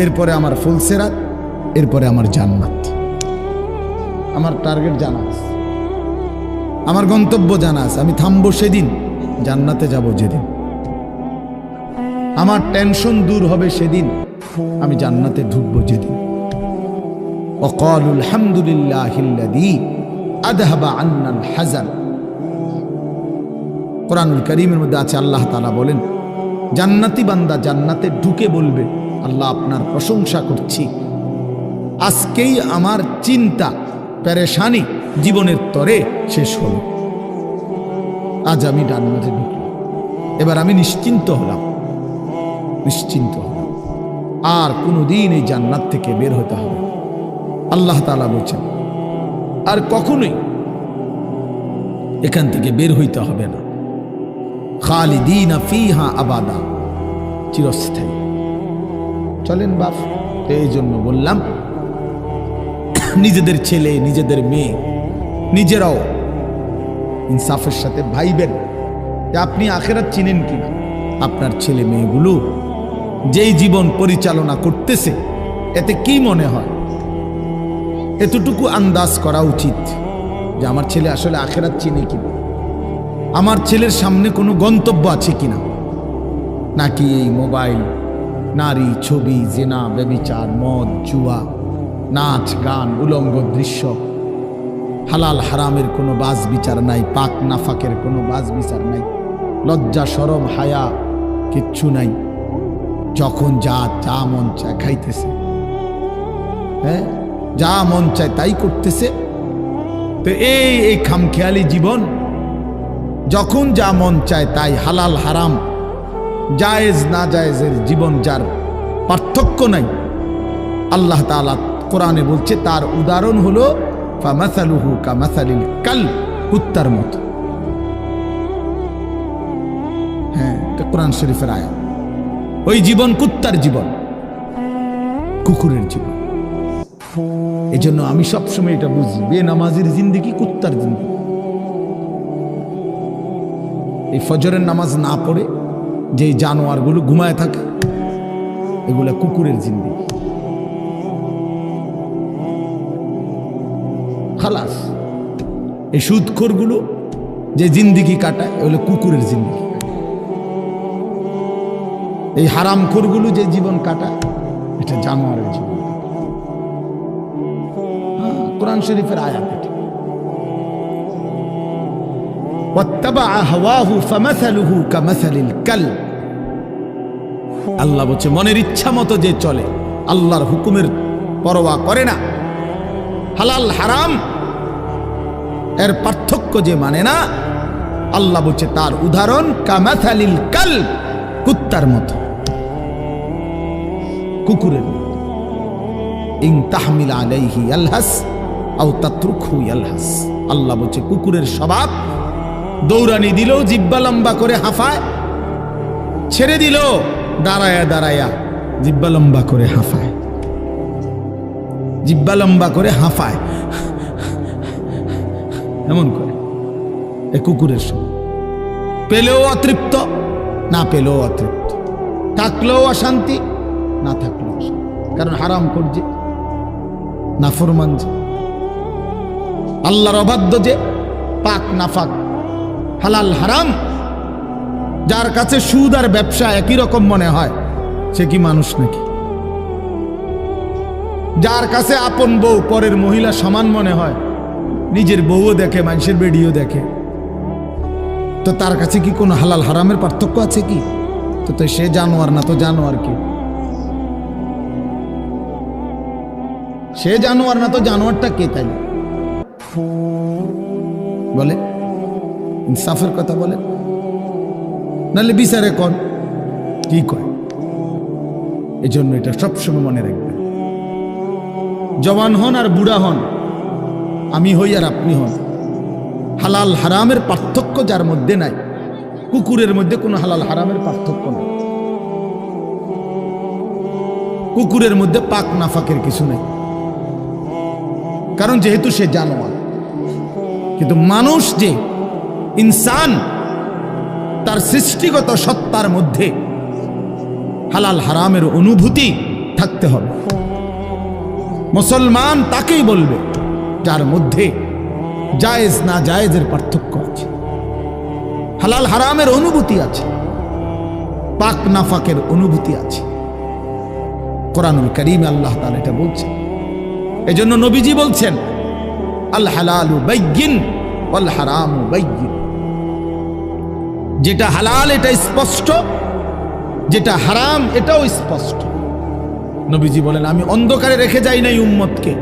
এরপরে আমার ফুলসেরাত, এরপরে আমার জান্নাত। আমার টার্গেট জানা আছে, আমার গন্তব্য জানা আছে। আমি থামবো সেদিন, জান্নাতে যাব যেদিন। আমার টেনশন দূর হবে সেদিন, আমি জান্নাতে ঢুকবো যেদিন। ওয়াকালুল হামদুলিল্লাহিল্লাযী আযহাবা আন্নাল হাযান। কোরআনুল কারীমের মধ্যে আছে, আল্লাহ তাআলা বলেন, জান্নাতি বান্দা জান্নাতে ঢুকে বলবে, আল্লাহ আপনার প্রশংসা করছি, আজকেই আমার চিন্তা পেরেশানি জীবনের তরে শেষ হলো। আজ আমি জান্নাতে ঢুকলাম, এবার আমি নিশ্চিন্ত হলাম, নিশ্চিন্ত হলাম, আর কোনোদিন এই জান্নাত থেকে বের হতে হবে। আল্লাহ তাআলা বলছেন, আর কখনোই এখান থেকে বের হইতে হবে না। খালিদিনা ফিহা আবাদা, চিরস্থায়ী। চলেন বাপ, এই জন্য বললাম নিজেদের ছেলে, নিজেদের মেয়ে, নিজেরাও ইনসাফের সাথে ভাইবেন যে আপনি আখিরাত চিনেন কিনা। আপনার ছেলে মেয়েগুলো যেই জীবন পরিচালনা করতেছে, এতে কি মনে হয়, এতটুকু আন্দাজ করা উচিত যে আমার ছেলে আসলে আখিরাত চিনে কিনা, আমার ছেলের সামনে কোনো গন্তব্য আছে কিনা, নাকি এই মোবাইল, নারী, ছবি, জিনা, ব্যভিচার, মদ, জুয়া, নাচ, গান, উলঙ্গ দৃশ্য, হালাল হারামের কোনো বাজ বিচার নাই, পাক নাফাকের কোনো বাজ বিচার নাই, লজ্জা শরম হায়া কিচ্ছু নাই। যখন যা মন চায় খাইতেছে, হ্যাঁ, যা মন চায় তাই করতেছে। তো এই খামখেয়ালি জীবন, যখন যা মন চায় তাই, হালাল হারাম, জায়েজ না জায়েজের জীবন, যার পার্থক্য নাই, আল্লাহ তাআলা কোরআনে বলছে তার উদাহরণ হলো ফামাসালুহু কামাসালিল কাল, কুত্তার মতো। হ্যাঁ, এটা কোরআন শরীফের আয়াত। ওই জীবন কুত্তার জীবন, কুকুরের জীবন। এই জন্য আমি সবসময় এটা বুঝি, বেনামাজির জিন্দেগি কুত্তার জিন্দেগি। এই ফজরের নামাজ না পড়ে যে জানোয়ারগুলো ঘুমায় থাকে, এগুলা কুকুরের জিন্দেগি। খালাস। এই সুদখোরগুলো যে জিন্দেগি কাটায়, এগুলো কুকুরের জিন্দেগি। এই হারামখোরগুলো যে জীবন কাটায় এটা জানোয়ারের জীবন। কোরআন শরীফের আয়াত এটা। ওয়াত্তাবাআ হাওয়াহু ফামাসালুহু কামাসালিল কালব। আল্লাহ বলছে মনের ইচ্ছা মতো যে চলে, আল্লাহর হুকুমের পরোয়া করে না, হালাল হারাম এর পার্থক্য যে মানে না, আল্লাহ বলছে তার উদাহরণ কামাসালিল কালব, কুত্তার মতো, কুকুরের মতো। ইন তাহমিল আলাইহি ইয়ালহাস আও তাতরুকহু ইয়ালহাস। আল্লাহ বলছে কুকুরের স্বভাব, দৌড়ানি দিল জিব্বা লম্বা করে হাঁফায়, ছেড়ে দিল দাঁড়ায়া দাঁড়ায়া জিব্বা লম্বা করে হাঁফায়, জিব্বা লম্বা করে হাঁফায়, এমন করে। এ কুকুরের স্বভাব। পেলেও অতৃপ্ত, না পেলেও অতৃপ্ত, থাকলেও অশান্তি, না থাকলেও অশান্তি। কারণ হারাম করছে, নাফরমান যে, আল্লাহর অবাধ্য যে, পাক নাফাক, হালাল হারাম, যার কাছে সুদ আর ব্যবসা একই রকম মনে হয়, সে কি মানুষ নাকি? যার কাছে আপন বউ পরের মহিলা সমান মনে হয়, নিজের বউও দেখে, মানুষের বেডিও দেখে, তো তার কাছে কি কোনো হালাল হারামের পার্থক্য আছে কি? তো সে জানোয়ার না তো জানোয়ার কি? সে জানোয়ার না তো জানোয়ারটা কে? তাই বলে, ইনসাফের কথা বলে, নাহলে বিচারে কোন কি কয়? এই জন্য এটা সবসময় মনে রাখবেন, জওয়ান হন আর বুড়া হন, আমি হই আর আপনি হন, হালাল হারামের পার্থক্য যার মধ্যে নাই, কুকুরের মধ্যে কোনো হালাল হারামের পার্থক্য নাই, কুকুরের মধ্যে পাক নাফাকের কিছু নাই, কারণ যেহেতু সে জানোয়ার। কিন্তু মানুষ যে ইনসান, তার সৃষ্টিগত সত্তার মধ্যে হালাল হারামের অনুভূতি থাকতে হবে। মুসলমান তাকেই বলবে যার মধ্যে জায়েজ না জায়েজের পার্থক্য আছে, হালাল হারামের অনুভূতি আছে, পাক নাফাকের অনুভূতি আছে। কোরআনুল কারীমে আল্লাহ তাআলা এটা বলছেন। এজন্য নবীজি বলছেন আল হালালু বাইয়িন ওয়াল হারামু বাইয়িন। যেটা হালাল এটা স্পষ্ট, যেটা হারাম এটাও স্পষ্ট। নবীজি বলেন আমি অন্ধকারে রেখে যাই নাই উম্মতকে,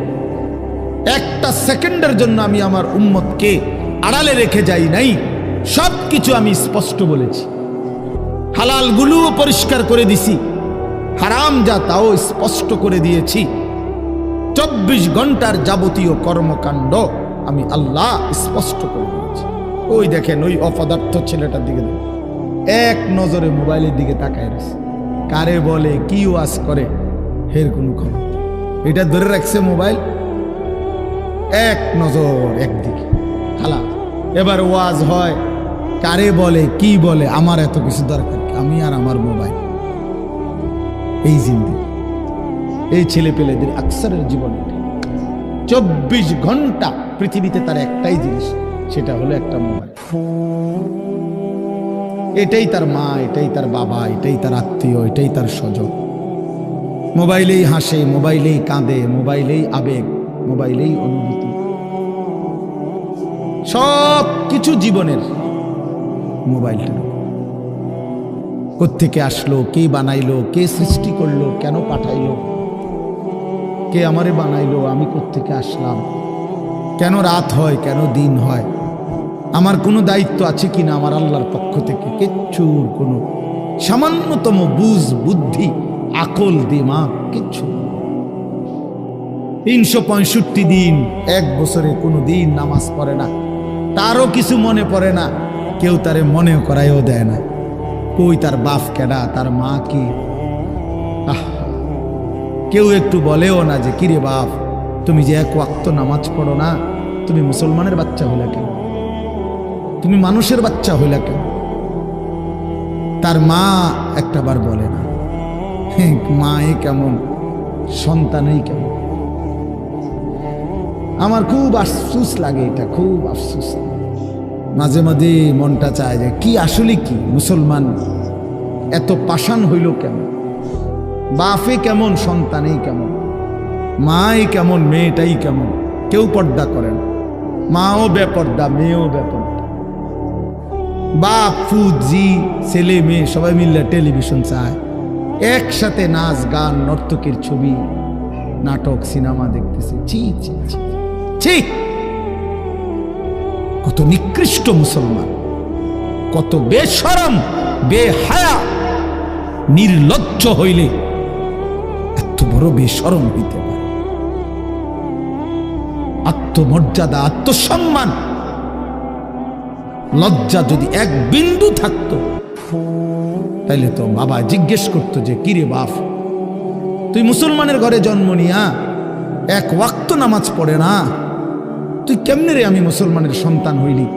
একটা সেকেন্ডের জন্য আমি আমার উম্মতকে আড়ালে রেখে যাই নাই, সব কিছু আমি স্পষ্ট বলেছি। হালাল গুলোও পরিষ্কার করে দিছি, হারাম যা তাও স্পষ্ট করে দিয়েছি। 24 ঘন্টার যাবতীয় কর্মকাণ্ড আমি আল্লাহ স্পষ্ট করে দিয়েছি। ওই দেখেন ওই অপদার্থ ছেলেটার দিকে দেখেন, এক নজরে মোবাইলের দিকে তাকায় রয়েছে, কারে বলে কি ওয়াজ করে হের কোনো খবর। এটা ধরে রাখছে মোবাইল, এক নজর একদিকে হালা। এবার ওয়াজ হয়, কারে বলে কি বলে, আমার এত কিছু দরকার, আমি আর আমার মোবাইল। এই জিন্দেগি, এই ছেলে পেলেদের আকসারের জীবন। 24 ঘন্টা পৃথিবীতে তার একটাই জিনিস, সেটা হলো একটা মোবাইল। এটাই তার মা, এটাই তার বাবা, এটাই তার আত্মীয়, এটাই তার স্বজন। মোবাইলেই হাসে, মোবাইলেই কাঁদে, মোবাইলেই আবেগ, মোবাইলেই অনুভূতি, সব কিছু জীবনের মোবাইলটা। কোত্থেকে আসলো, কে বানাইলো, কে সৃষ্টি করলো, কেন পাঠাইলো, কে আমারে বানাইলো, আমি কোত্থেকে আসলাম, কেন রাত হয়, কেন দিন হয়, আমার কোনো দায়িত্ব আছে কিনা আমার আল্লাহর পক্ষ থেকে, কিচ্ছুর কোনো সামান্যতম বুঝ বুদ্ধি আকল দিমাগ কিচ্ছু। 365 দিন, এক বছরে কোনো দিন নামাজ পড়ে না, তারও কিছু মনে পড়ে না, কেউ তারে মনে করাইও দেয় না। কই তার বাপ কেডা, তার মা কি, কেউ একটু বলেও না যে কিরে বাপ তুমি যে এক ওয়াক্ত নামাজ পড়ো না, তুমি মুসলমানের বাচ্চা হইলা কেন, তুমি মানুষের বাচ্চা হইলা কেন। তার মা একটা বার বলে না, মা এ কেমন, সন্তানই কেমন। আমার খুব আফসোস লাগে, এটা খুব আফসোস লাগে। মাঝে মাঝে মনটা চায় যে কি আসলে কি মুসলমান এত পাষাণ হইল কেমন? বাপে কেমন, সন্তানেই কেমন, মাই কেমন, মেয়েটাই কেমন। কেউ পর্দা করেন, মাও বেপর্দা, মেয়েও বেপর্দা। বাপ ফুজি ছেলে মেয়ে সবাই মিলে টেলিভিশন চায়, একসাথে নাচ গান নর্তকীর ছবি নাটক সিনেমা দেখতেছে। ছি ছি ছি ছি! কত নিকৃষ্ট মুসলমান, কত বেশরম বেহায়া নির্লজ্জ হইলে এত বড় বেশরম হইতে পারে? আত্মমর্যাদা, আত্মসম্মান, লজ্জা যদি এক বিন্দু থাকতো তাইলে তো বাবা জিজ্ঞেস করতো যে কিরে বাপ, তুই মুসলমানের ঘরে জন্ম নিয়া এক ওয়াক্ত নামাজ পড়ে না, তুই কেমনে রে আমি মুসলমানের সন্তান হইলি?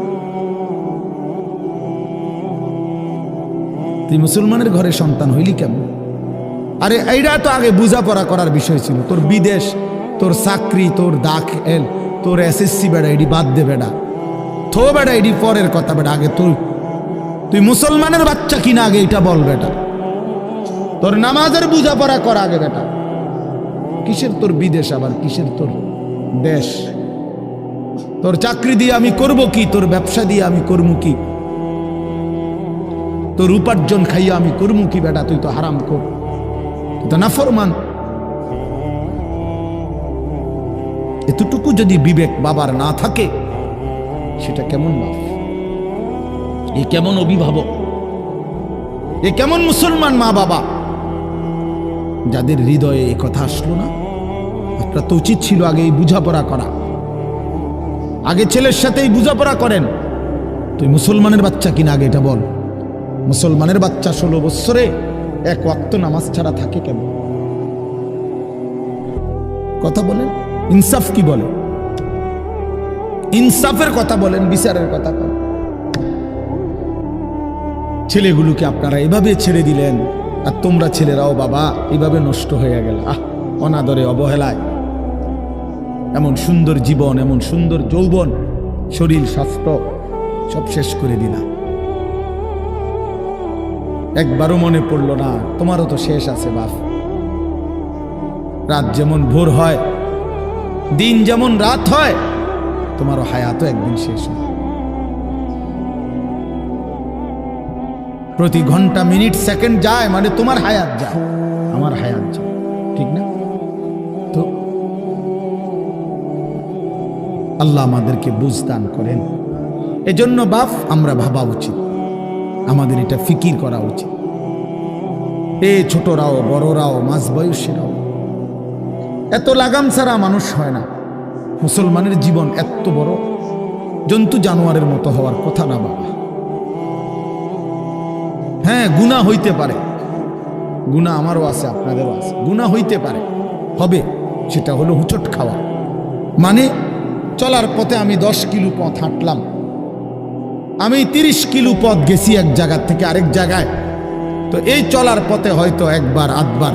তুই মুসলমানের ঘরে সন্তান হইলি কেমন? আরে এইটা তো আগে বোঝাপড়া করার বিষয় ছিল। তোর বিদেশ, তোর চাকরি, তোর দাখিল, তোর এসএসসি বেড়া এডি বাদ দে বেড়া, থো বেড়া এডি পরের কথা বেড়া। আগে তুই মুসলমানের বাচ্চা কিনা আগে এটা বল বেটা। তোর নামাজের বোঝাপড়া কর আগে বেটা। কিসের তোর বিদেশ, আবার কিসের তোর দেশ? তোর চাকরি দিয়ে আমি করব কি? তোর ব্যবসা দিয়ে আমি করবো কি? তোর উপার্জন খাইয়া আমি করবো কি বেটা? তুই তো হারাম কর, তুই তো নাফরমান। এতটুকু যদি বিবেক বাবার না থাকে, সেটা কেমন বাপ? এ কেমন অভিভাবক? এ কেমন মুসলমান মা বাবা যাদের হৃদয়ে এ কথা আসলো না? আপনার তো উচিত ছিল আগে এই বুঝাপড়া করা। আগে ছেলের সাথেই বুঝাপড়া করেন। তুই মুসলমানের বাচ্চা কিনা আগে এটা বল। মুসলমানের বাচ্চা 16 বৎসরে এক ওয়াক্ত নামাজ ছাড়া থাকে কেন? কথা বলেন, ইনসাফ কি বলে? ইনসাফের কথা বলেন, বিচারের কথা বলেন। ছেলেগুলোকে আপনারা এভাবে ছেড়ে দিলেন, আর তোমরা ছেলেরাও বাবা এভাবে নষ্ট হয়ে গেল। অনাদরে, অবহেলায় এমন সুন্দর জীবন, এমন সুন্দর যৌবন, শরীর স্বাস্থ্য সব শেষ করে দিলাম। একবারও মনে পড়লো না তোমারও তো শেষ আছে বাপ। রাত যেমন ভোর হয়, দিন যেমন রাত হয়, তোমারও হায়াতও একদিন শেষ হয়। প্রতি ঘন্টা মিনিট সেকেন্ড যায় মানে তোমার হায়াত যায়, আমার হায়াত যায়, ঠিক না? তো আল্লাহ আমাদেরকে বুঝ দান করেন। এজন্য বাপ আমরা ভাবা উচিত, আমাদের এটা ফিকির করা উচিত। ছোটরাও বড়রাও মাঝ বয়সীরাও এত লাগাম ছাড়া মানুষ হয় না। মুসলমানের জীবন এত বড়, জন্তু জানোয়ারের মতো হওয়ার কথা না বাবা। হ্যাঁ, গুনাহ হইতে পারে, গুনাহ আমারও আছে, আপনাদেরও আছে, গুনাহ হইতে পারে, হবে। সেটা হলো হুচট খাওয়া। মানে চলার পথে আমি 10 কিলো পথ হাঁটলাম, আমি 30 কিলো পথ গেছি এক জায়গা থেকে আরেক জায়গায়। তো এই চলার পথে হয়তো একবার আধবার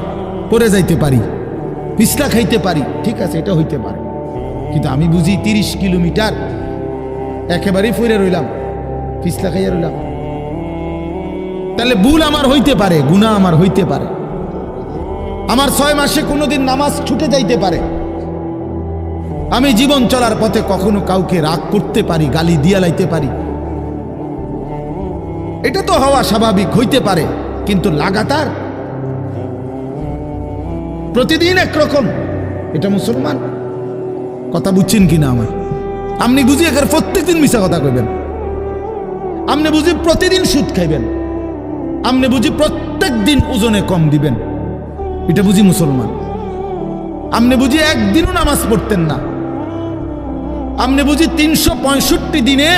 পড়ে যাইতে পারি, পিছলা খাইতে পারি, ঠিক আছে, এটা হইতে পারে। কিন্তু আমি বুঝি 30 কিলোমিটার একেবারেই ফিরে রইলাম, পিছলা খাইয়া রইলাম। তাহলে ভুল আমার হইতে পারে, গুনাহ আমার হইতে পারে। আমার 6 মাসে কোনোদিন নামাজ ছুটে যাইতে পারে। আমি জীবন চলার পথে কখনো কাউকে রাগ করতে পারি, গালি দিয়া লাইতে পারি। এটা তো হওয়া স্বাভাবিক, হইতে পারে। কিন্তু লাগাতার প্রতিদিন একরকম, এটা মুসলমান? কথা বুঝছেন কিনা আমার? আপনি বুঝি এখানে প্রত্যেকদিন মিশা কথা কইবেন, আপনি বুঝি প্রতিদিন সুদ খাইবেন, আপনি বুঝি প্রত্যেক দিন ওজনে কম দিবেন, এটা বুঝি মুসলমান? আপনি বুঝি একদিনও নামাজ পড়তেন না, আপনি বুঝি 365 দিনে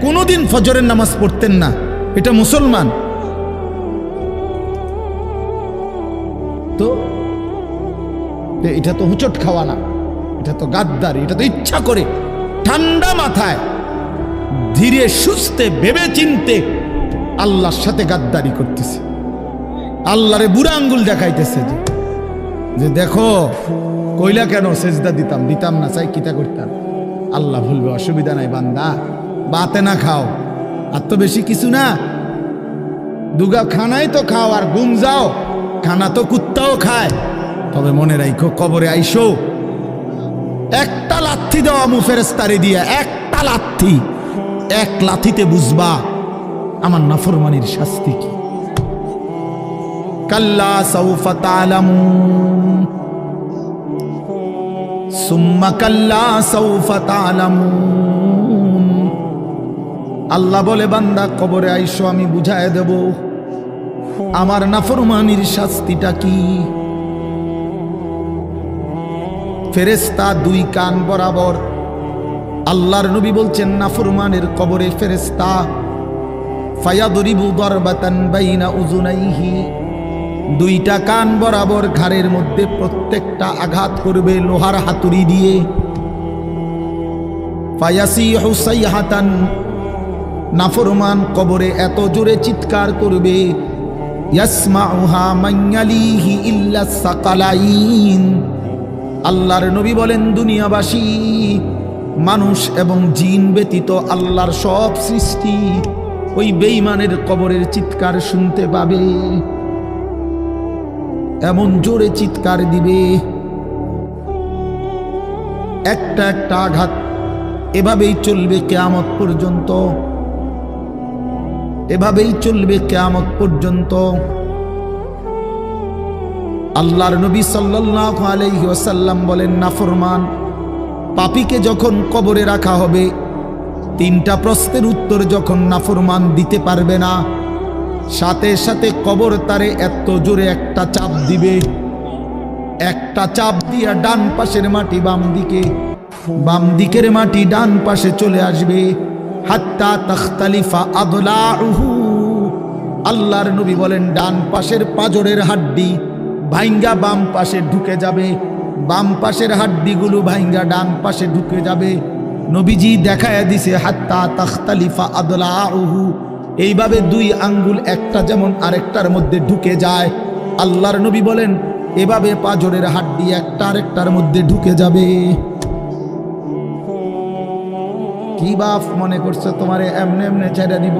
কোনোদিন ফজরের নামাজ পড়তেন না, এটা মুসলমান? তো এটা তো হুচট খাওয়া না, এটা তো গাদ্দারি, এটা তো ইচ্ছা করে ঠান্ডা মাথায় ধীরে সুস্থে ভেবে চিনতে আল্লাহর সাথে গাদ্দারি করতেছে। আল্লাহরে বুড়া আঙ্গুল দেখাইতেছে যে দেখো কইলা কেন সেজদা দিতাম না, চাই কিতা করতাম। আল্লাহ বলবে অসুবিধা নাই বান্দা, বাতে না খাও, আর তো বেশি কিছু না, দুগা খানাই তো খাও আর ঘুম যাও, খানা তো কুত্তাও খায়। তবে মনে রাখো কবরে আইসো একটা লাথি দেওয়া ফেরেশতারে দিয়া, একটা লাথি, এক লাথিতে বুঝবা আমার নাফরমানির শাস্তি কি। কাল্লা সাউফা তা'লামুন সুম্মা কাল্লা সাউফা তা'লামুন। আল্লাহ বলে বান্দা কবরে আইসো, আমি বুঝায় দেব আমার নাফরমানির শাস্তিটা কি। ফেরেশতা দুই কান বরাবর, আল্লাহর নবী বলছেন নাফরমানের কবরে ফেরেশতা ফায়াদরিবু দারবাতান বাইনা উযুনাইহি, দুইটা কান বরাবর ঘাড়ের মধ্যে প্রত্যেকটা আঘাত করবে লোহার হাতুড়ি দিয়ে। ফায়াসিহু সাইহাতান, নাফরমান কবরে এত জোরে চিৎকার করবে ইয়াসমাউহা মান ইয়ালিহি ইল্লা সাকালাইন। আল্লাহর নবী বলেন দুনিয়াবাসী মানুষ এবং জিন ব্যতীত আল্লাহর সব সৃষ্টি ওই বেঈমানের কবরের চিৎকার শুনতে পাবে, এমন জোরে চিৎকার দিবে। একটা একটা আঘাত এভাবেই চলবে কিয়ামত পর্যন্ত, এভাবেই চলবে কিয়ামত পর্যন্ত। আল্লাহর নবী সাল্লাল্লাহু আলাইহি ওয়াসাল্লাম বলেন নাফরমান পাপীকে যখন কবরে রাখা হবে, তিনটা প্রশ্নের উত্তর যখন নাফরমান দিতে পারবে না, সাথে সাথে কবর তারে এত জোরে একটা চাপ দিবে, একটা চাপ দিয়া ডান পাশের মাটি বাম দিকে, বাম দিকের মাটি ডান পাশে চলে আসবে। হাত্তা তাখতালিফা আদলাউহু, আল্লাহর নবী বলেন ডান পাশের পাঁজরের হাড্ডি ভাইঙ্গা বাম পাশে ঢুকে যাবে, বাম পাশের হাড্ডিগুলো ভাইঙ্গা ডান পাশে ঢুকে যাবে। নবীজি দেখায়া দিছে হাত্তা তাখতালিফা আদলাউহু, এইভাবে দুই আঙ্গুল একটা যেমন আরেকটার মধ্যে ঢুকে যায়, আল্লাহর নবী বলেন এভাবে পাঁজরের হাড্ডি একটা আরেকটার মধ্যে ঢুকে যাবে। কি বাপ মনে করছো তোমারে এমনে এমনে ছেড়ে দিব?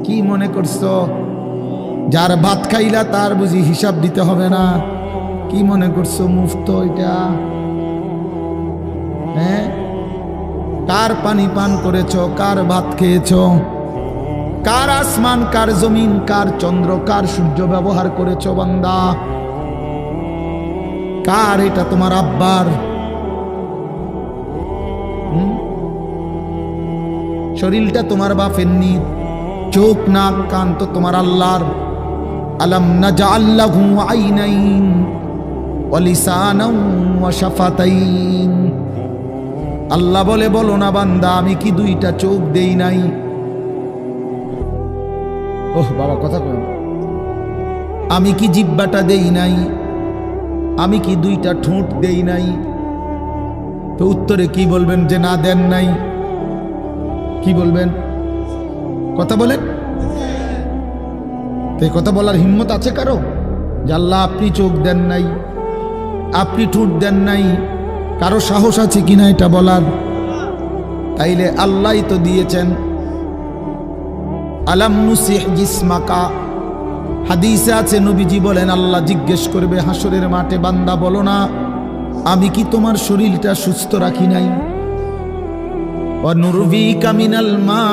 কি মনে করছো যার ভাত খাইলা তার বুঝি হিসাব দিতে হবে না? কি মনে করছো মুফত এটা? হ্যাঁ, কার পানি পান করেছো, কার ভাত খেয়েছো, কার আসমান, কার জমিন, কার চন্দ্র, কার সূর্য ব্যবহার করেছো বান্দা? কার এটা? তোমার আব্বার? শরীরটা তোমার বাপের নি, চোখ নাক কান তো তোমার আল্লাহর। আলাম নাজআল লাহু আইনাইন ওয়া লিসানান ওয়া শাফাতাইন। আল্লাহ বলে বলো না বান্দা আমি কি দুইটা চোখ দেই নাই? ওহ বাবা কথা কই, আমি কি জিহ্বাটা দেই নাই? আমি কি দুইটা ঠোঁট দেই নাই? তো উত্তরে কি বলবেন যে না দেন নাই? কি বলবেন? কথা বলেন। তো কথা বলার হিম্মত আছে কারো যে আল্লাহ আপনি চোখ দেন নাই, আপনি ঠোঁট দেন নাই? কারো সাহস আছে কিনা এটা বলার? তাইলে আল্লাহই তো দিয়েছেন। আলাম নুসিহ জিসমাকা, হাদিসে আছে নবীজি বলেন আল্লাহ জিজ্ঞেস করবে হাসরের মাঠে বান্দা বলো না আমি কি তোমার শরীরটা সুস্থ রাখি নাই? ওয়া নুরবিকা মিনাল মা,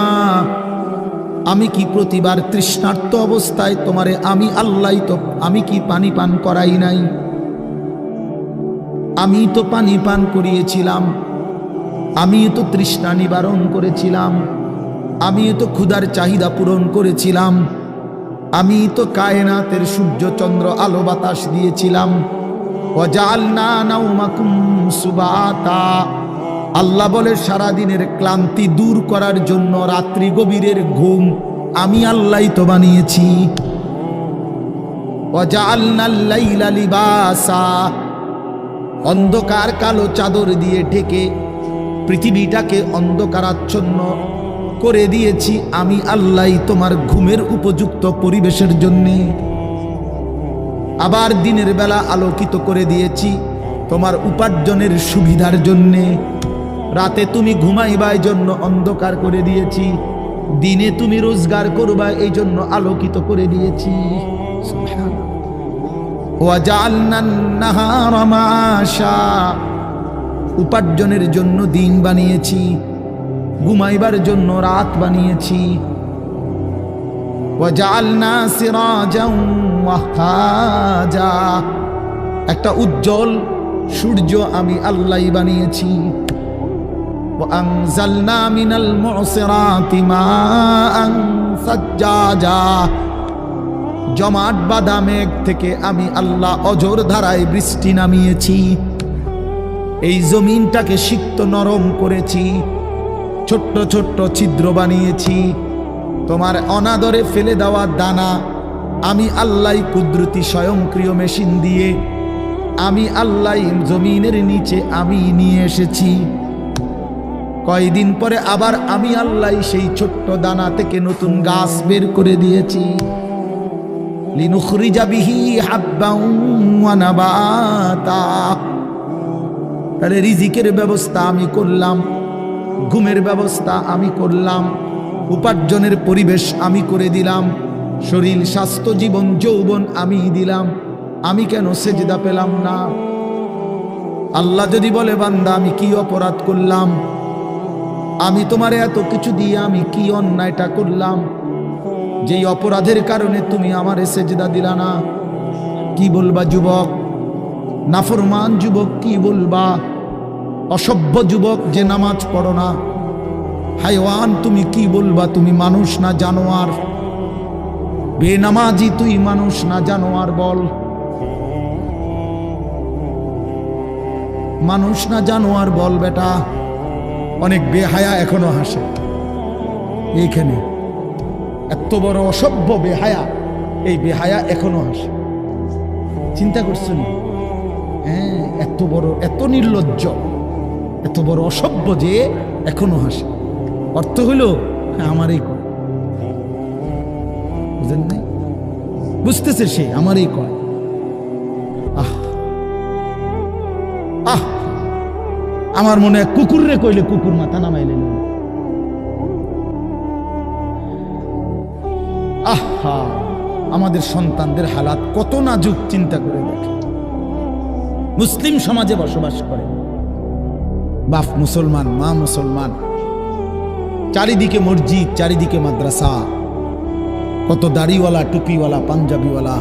আমি কি প্রতিবার তৃষ্ণার্ত অবস্থায় তোমারে আমি আল্লাহই তো আমি কি পানি পান করাই নাই? আমি তো পানি পান করিয়েছিলাম, আমি তো তৃষ্ণা নিবারণ করেছিলাম, আমি তো ক্ষুধার চাহিদা পূরণ করেছিলাম, আমি তো কায়নাতের সূর্য চন্দ্র আলো বাতাস দিয়েছিলাম। ওয়াজআলনা নাওমাকুম সুবাতা, আল্লাহ বলে সারাদিনের ক্লান্তি দূর করার জন্য রাত্রি গভীরের ঘুম আমি আল্লাহই তো বানিয়েছি। ওয়াজআলনাল লাইলা লিবাসা, অন্ধকার কালো চাদর দিয়ে ঢেকে পৃথিবীটাকে অন্ধকারাচ্ছন্ন করে দিয়েছি আমি আল্লাহই তোমার ঘুমের উপযুক্ত পরিবেশের জন্যে। আবার দিনের বেলা আলোকিত করে দিয়েছি তোমার উপার্জনের সুবিধার জন্যে। রাতে তুমি ঘুমাইবার জন্য অন্ধকার করে দিয়েছি। দিনে তুমি রোজগার করবা এই জন্য আলোকিত করে দিয়েছি। সুবহানাল্লাহ। ওয়াজআলনান নাহারা মাআশা, উপার্জনের জন্য দিন বানিয়েছি, ঘুমাইবার জন্য রাত বানিয়েছি। ওয়াজআলনা সিরাজান ওয়াহাজা, একটা উজ্জ্বল সূর্য আমি আল্লাহই বানিয়েছি। وأنزلنا من المعصرات ماء ثجاجا, জমাট বাঁধা মেঘ থেকে আমি আল্লাহ অঝোর ধারায় বৃষ্টি নামিয়েছি। এই জমিনটাকে সিক্ত নরম করেছি, ছোট্ট ছোট্ট ছিদ্র বানিয়েছি। তোমার অনাদরে ফেলে দেওয়া দানা আমি আল্লাহ কুদরতি স্বয়ংক্রিয় মেশিন দিয়ে আমি আল্লাহ জমিনের নিচে আমি নিয়ে এসেছি। কয়দিন পরে আবার আমি আল্লাহ সেই ছোট্ট দানা থেকে নতুন গাছ বের করে দিয়েছি। লিনুখরিজা বিহি হাব্বান ওয়া নাবাতা, তাহলে রিজিকের ব্যবস্থা আমি করলাম, ঘুমের ব্যবস্থা আমি করলাম, উপার্জনের পরিবেশ আমি করে দিলাম, শরীর স্বাস্থ্য জীবন যৌবন আমি দিলাম। আমি কেন সেজদা পেলাম না? আল্লাহ যদি বলে বান্দা আমি কি অপরাধ করলাম, আমি তোমারে এত কিছু দিয়ে আমি কি অন্যায়টা করলাম যেই অপরাধের কারণে তুমি আমারে সেজদা দিলা না? কি বলবা যুবক? নাফরমান যুবক কি বলবা? অসভ্য যুবক যে নামাজ পড়ো না, হাইওয়ান তুমি কি বলবা? তুমি মানুষ না জানোয়ার? বেনামাজি তুই মানুষ না জানোয়ার? বল, মানুষ না জানোয়ার? বল বেটা। অনেক বেহায়া এখনো হাসে এইখানে, এত বড় অসভ্য বেহায়া, এই বেহায়া এখনো হাসে। চিন্তা করছো না? হ্যাঁ, এত বড়, এত নির্লজ্জ, এত বড় অসভ্য যে এখনো হাসে। অর্থ হইল আমারই কয়, বুঝেন নাই? বুঝতেছে সে আমারই কয়। আহ আহ, আমার মনে হয় কুকুররে কইলে কুকুর মাথা নামাইলে। আহা, আমাদের সন্তানদের হালাত কত নাজুক, চিন্তা করে দেখে। মুসলিম সমাজে বসবাস করে, বাপ মুসলমান, মা মুসলমান, চারিদিকে মসজিদ, চারিদিকে মাদ্রাসা, কত দাড়িওয়ালা, টুপিওয়ালা, পাঞ্জাবিওয়ালা।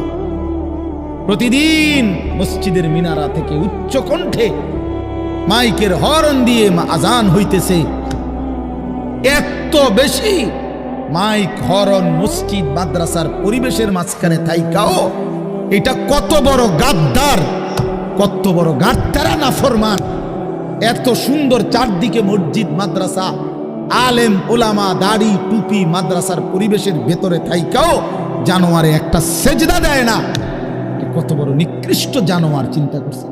প্রতিদিন মসজিদের মিনারা থেকে উচ্চ কণ্ঠে মাইকের হর্ন দিয়ে আজান হইতেছে। এত বেশি মাইক, হর্ন, মসজিদ, মাদ্রাসার পরিবেশের মাঝখানে থাইকাও এটা কত বড় গাদ্দার, কত বড় গাদ্দারা নাফরমান। এত সুন্দর চারদিকে মসজিদ, মাদ্রাসা, আলেম ওলামা, দাড়ি, টুপি, মাদ্রাসার পরিবেশের ভেতরে থাইকাও জানোয়ারে একটা সেজদা দেয় না। কত বড় নিকৃষ্ট জানোয়ার, চিন্তা করছে।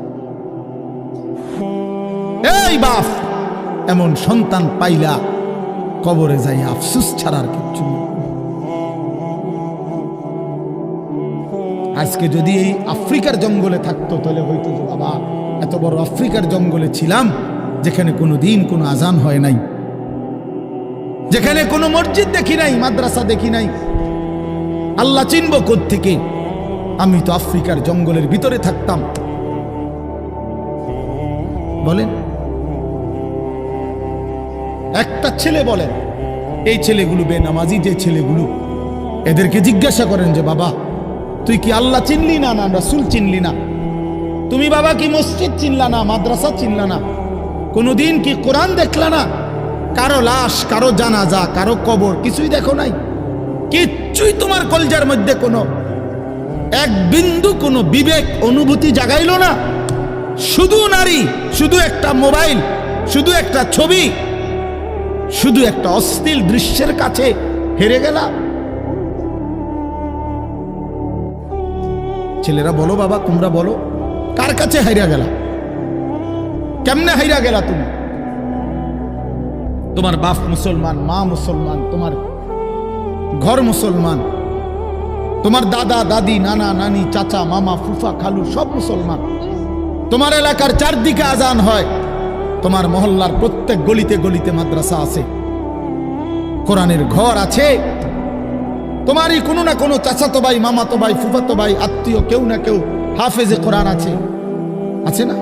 এই বাপ, এমন সন্তান পাইলা কবরে যাই আফসোস ছাড়ার কিচ্ছু নেই। আজকে যদি এই আফ্রিকার জঙ্গলে থাকতো তাহলে হয়তো যে বাবা এত বড় আফ্রিকার জঙ্গলে ছিলাম যেখানে কোনো দিন কোনো আজান হয় নাই, যেখানে কোনো মসজিদ দেখি নাই, মাদ্রাসা দেখি নাই, আল্লাহ চিনব কোত্থেকে? আমি তো আফ্রিকার জঙ্গলের ভিতরে থাকতাম। বলেন, একটা ছেলে বলেন, এই ছেলেগুলো বেনামাজি যে ছেলেগুলো, এদেরকে জিজ্ঞাসা করেন যে বাবা তুই কি আল্লাহ চিনলি না, না রাসূল চিনলি না? তুমি বাবা কি মসজিদ চিনলা না, মাদ্রাসা চিনলা না? কোনোদিন কি কোরআন দেখলা না? কারো লাশ, কারো জানাজা, কারো কবর কিছুই দেখো নাই? কিচ্ছুই তোমার কলজার মধ্যে কোনো এক বিন্দু কোনো বিবেক অনুভূতি জাগাইলো না? শুধু নারী, শুধু একটা মোবাইল, শুধু একটা ছবি, শুধু একটা অশ্লীল দৃশ্যের কাছে হেরে গেলা। ছেলেরা বলো বাবা, তোমরা বলো, কার কাছে হাইরা গেলা? কেমনে হাইরা গেলা তুমি? তোমার বাপ মুসলমান, মা মুসলমান, তোমার ঘর মুসলমান, তোমার দাদা দাদি, নানা নানি, চাচা মামা, ফুফা খালু সব মুসলমান। তোমার এলাকার চারদিকে আজান হয়, তোমার মহল্লার প্রত্যেক গলিতে গলিতে মাদ্রাসা আছে, কোরআনের ঘর আছে, তোমারই কোনো না কোনো চাচাতো ভাই, মামাতো ভাই, ফুফাতো ভাই, আত্মীয় কেউ না কেউ হাফেজে কোরআন আছে, আছে না?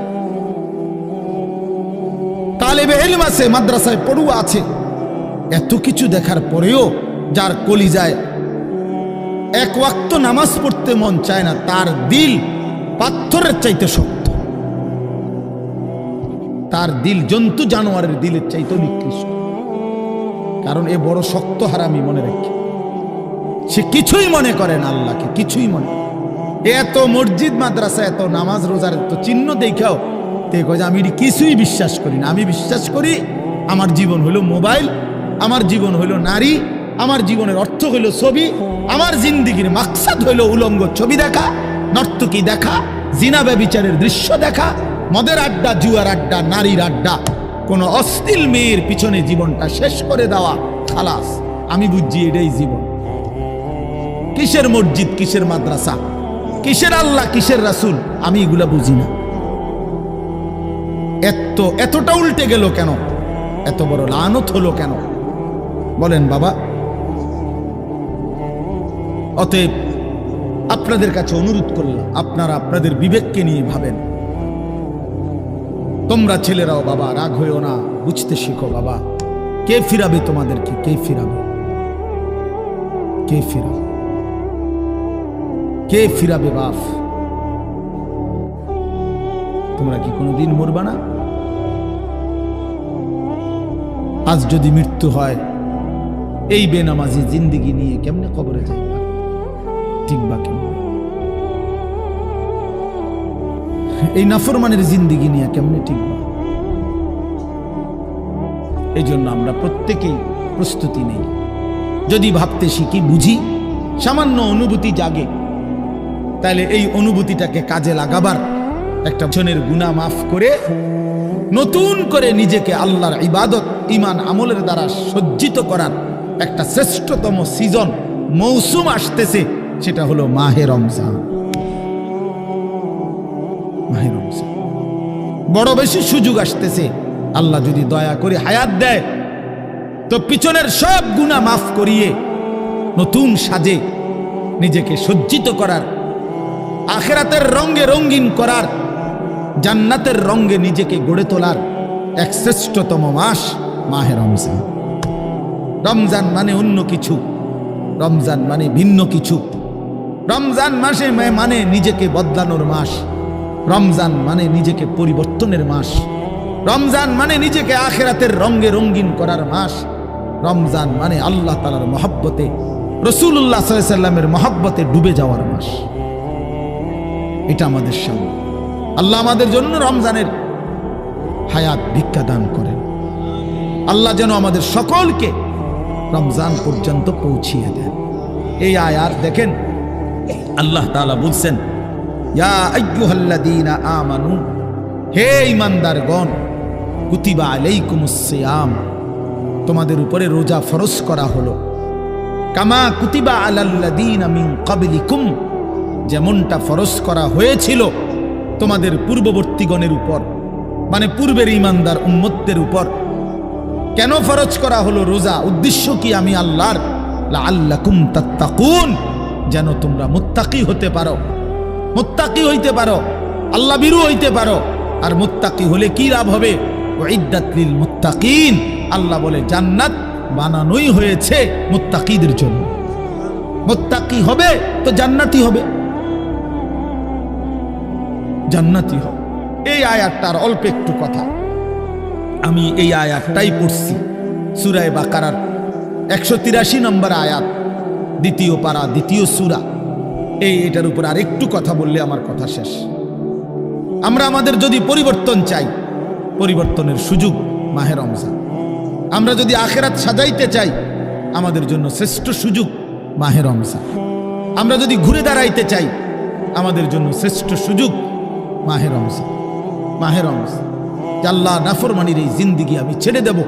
তালেবে ইলম আছে, মাদ্রাসায় পড়ুয়া আছে। এত কিছু দেখার পরেও যার কলিজায় এক ওয়াক্ত নামাজ পড়তে মন চায় না, তার দিল পাথরের চাইতে শক্ত, তার দিল জন্তু জানোয়ারের দিলের চাইতে নিকৃষ্ট। কারণ এ বড় শক্ত হারামি, মনে রাখি। সে কিছুই মনে করে না আল্লাহকে, কিছুই মনে। এত মসজিদ মাদ্রাসা, এত নামাজ রোজার এত চিহ্ন দেখাও তে কয় যে আমি কিছুই বিশ্বাস করি না। আমি বিশ্বাস করি আমার জীবন হলো মোবাইল, আমার জীবন হলো নারী, আমার জীবনের অর্থ হলো ছবি, আমার জিন্দিগির মাকসাদ হলো উলঙ্গ ছবি দেখা, নর্তকী দেখা, জিনা ব্যভিচারের দৃশ্য দেখা, মদের আড্ডা, জুয়ার আড্ডা, নারীর আড্ডা, কোন অশ্লীল মেয়ের পিছনে জীবনটা শেষ করে দেওয়া, খালাস। আমি বুঝছি এটাই জীবন। কিসের মসজিদ, কিসের মাদ্রাসা, কিসের আল্লাহ, কিসের রাসূল, আমি এগুলা বুঝি না। এতটা উল্টে গেল কেন? এত বড় লানত হলো কেন বলেন বাবা? অতএব আপনাদের কাছে অনুরোধ করলাম, আপনারা আপনাদের বিবেককে নিয়ে ভাবেন। তোমরা ছেলেরাও বাবা রাগ হইও না, বুঝতে শিখো বাবা। কে ফিরাবে তোমাদেরকে? কে ফিরাবে? কে ফিরাবে? কে ফিরাবে বাপ? তোমরা কি কোনোদিন মরবা না? আজ যদি মৃত্যু হয়, এই বেনামাজি জিন্দিগি নিয়ে কেমনে কবরে যাইবা? টিকবা কেমন? এই নাফরমানের জিন্দিগি নিয়ে কেমনে টিকবা? এই জন্য আমরা প্রত্যেকেই প্রস্তুতি নেই। যদি ভাবতে শিখি, বুঝি, সামান্য অনুভূতি জাগে, তাহলে এই অনুভূতিটাকে কাজে লাগাবার, একটা জনের গুনাহ মাফ করে নতুন করে নিজেকে আল্লাহর ইবাদত, ঈমান, আমলের দ্বারা সজ্জিত করার একটা শ্রেষ্ঠতম সিজন, মৌসুম আসতেছে। সেটা হলো মাহে রমজান। মাহে রমজান বড় বেশি সুযোগ আসতেছে। আল্লাহ যদি দয়া করে হায়াত দেয়, তো পিছনের সব গুনাহ মাফ করিয়ে নতুন সাজে নিজেকে সজ্জিত করার, আখিরাতের রঙে রঙিন করার, জান্নাতের রঙে নিজেকে গড়ে তোলার এক শ্রেষ্ঠতম মাস মাহে রমজান। রমজান মানে অন্য কিছু, রমজান মানে ভিন্ন কিছু। রমজান মাসে মানে নিজেকে বদলানোর মাস, রমজান মানে নিজেকে পরিবর্তনের মাস, রমজান মানে নিজেকে আখিরাতের রঙে রঙিন করার মাস, রমজান মানে আল্লাহ তাআলার মহব্বতে, রাসূলুল্লাহ সাল্লাল্লাহু আলাইহি ওয়াসাল্লামের মহব্বতে ডুবে যাওয়ার মাস। এটা আমাদের সামনে। আল্লাহ আমাদের জন্য রমজানের হায়াত ভিক্ষা দান করেন। আল্লাহ যেন আমাদের সকলকে রমজান পর্যন্ত পৌঁছিয়ে দেন। এই আয়াত দেখেন, আল্লাহ তাআলা বলছেন, ইয়া আইয়ুহাল্লাযীনা আমানু, হে ঈমানদারগণ, কুতিবা আলাইকুমুস সিয়াম, তোমাদের উপরে রোজা ফরজ করা হলো, কামা কুতিবা আলাল্লাযীনা মিন ক্বাবলিকুম, যেমনটা ফরজ করা হয়েছিল তোমাদের পূর্ববর্তীগণের উপর, মানে পূর্বের ঈমানদার উম্মতদের উপর। কেন ফরজ করা হলো রোজা? উদ্দেশ্য কি? আমি আল্লাহর, লাআল্লাকুম তাত্তাকুন, যেন তোমরা মুত্তাকি হতে পারো, মুত্তাকি হইতে পারো, আল্লাহ ভীরু হইতে পারো। আর মুত্তাকি হলে কি লাভ হবে? উইদ্দাত লিল মুত্তাকিন, আল্লাহ বলে জান্নাত বানানোই হয়েছে মুত্তাকিদের জন্য। মুত্তাকি হবে তো জান্নাতি হবে, জান্নাতি হবে। এই আয়াতটার অল্প একটু কথা, আমি এই আয়াতটাই পড়ছি সূরা বাকারার 183 নম্বর আয়াত, দ্বিতীয় পারা, দ্বিতীয় সূরা। এটার উপর আর একটু কথা বললে আমার কথা শেষ। আমরা আমাদের যদি পরিবর্তন চাই, পরিবর্তনের সুযোগ মাহে রমজান। আমরা যদি আখিরাত সাজাইতে চাই, আমাদের জন্য শ্রেষ্ঠ সুযোগ মাহে রমজান। আমরা যদি ঘুরে দাঁড়াইতে চাই, আমাদের জন্য শ্রেষ্ঠ সুযোগ মাহে রমজান। মাহে রমজান, আল্লাহ নাফরমানির এই জিন্দিগি আমি ছেড়ে দেব,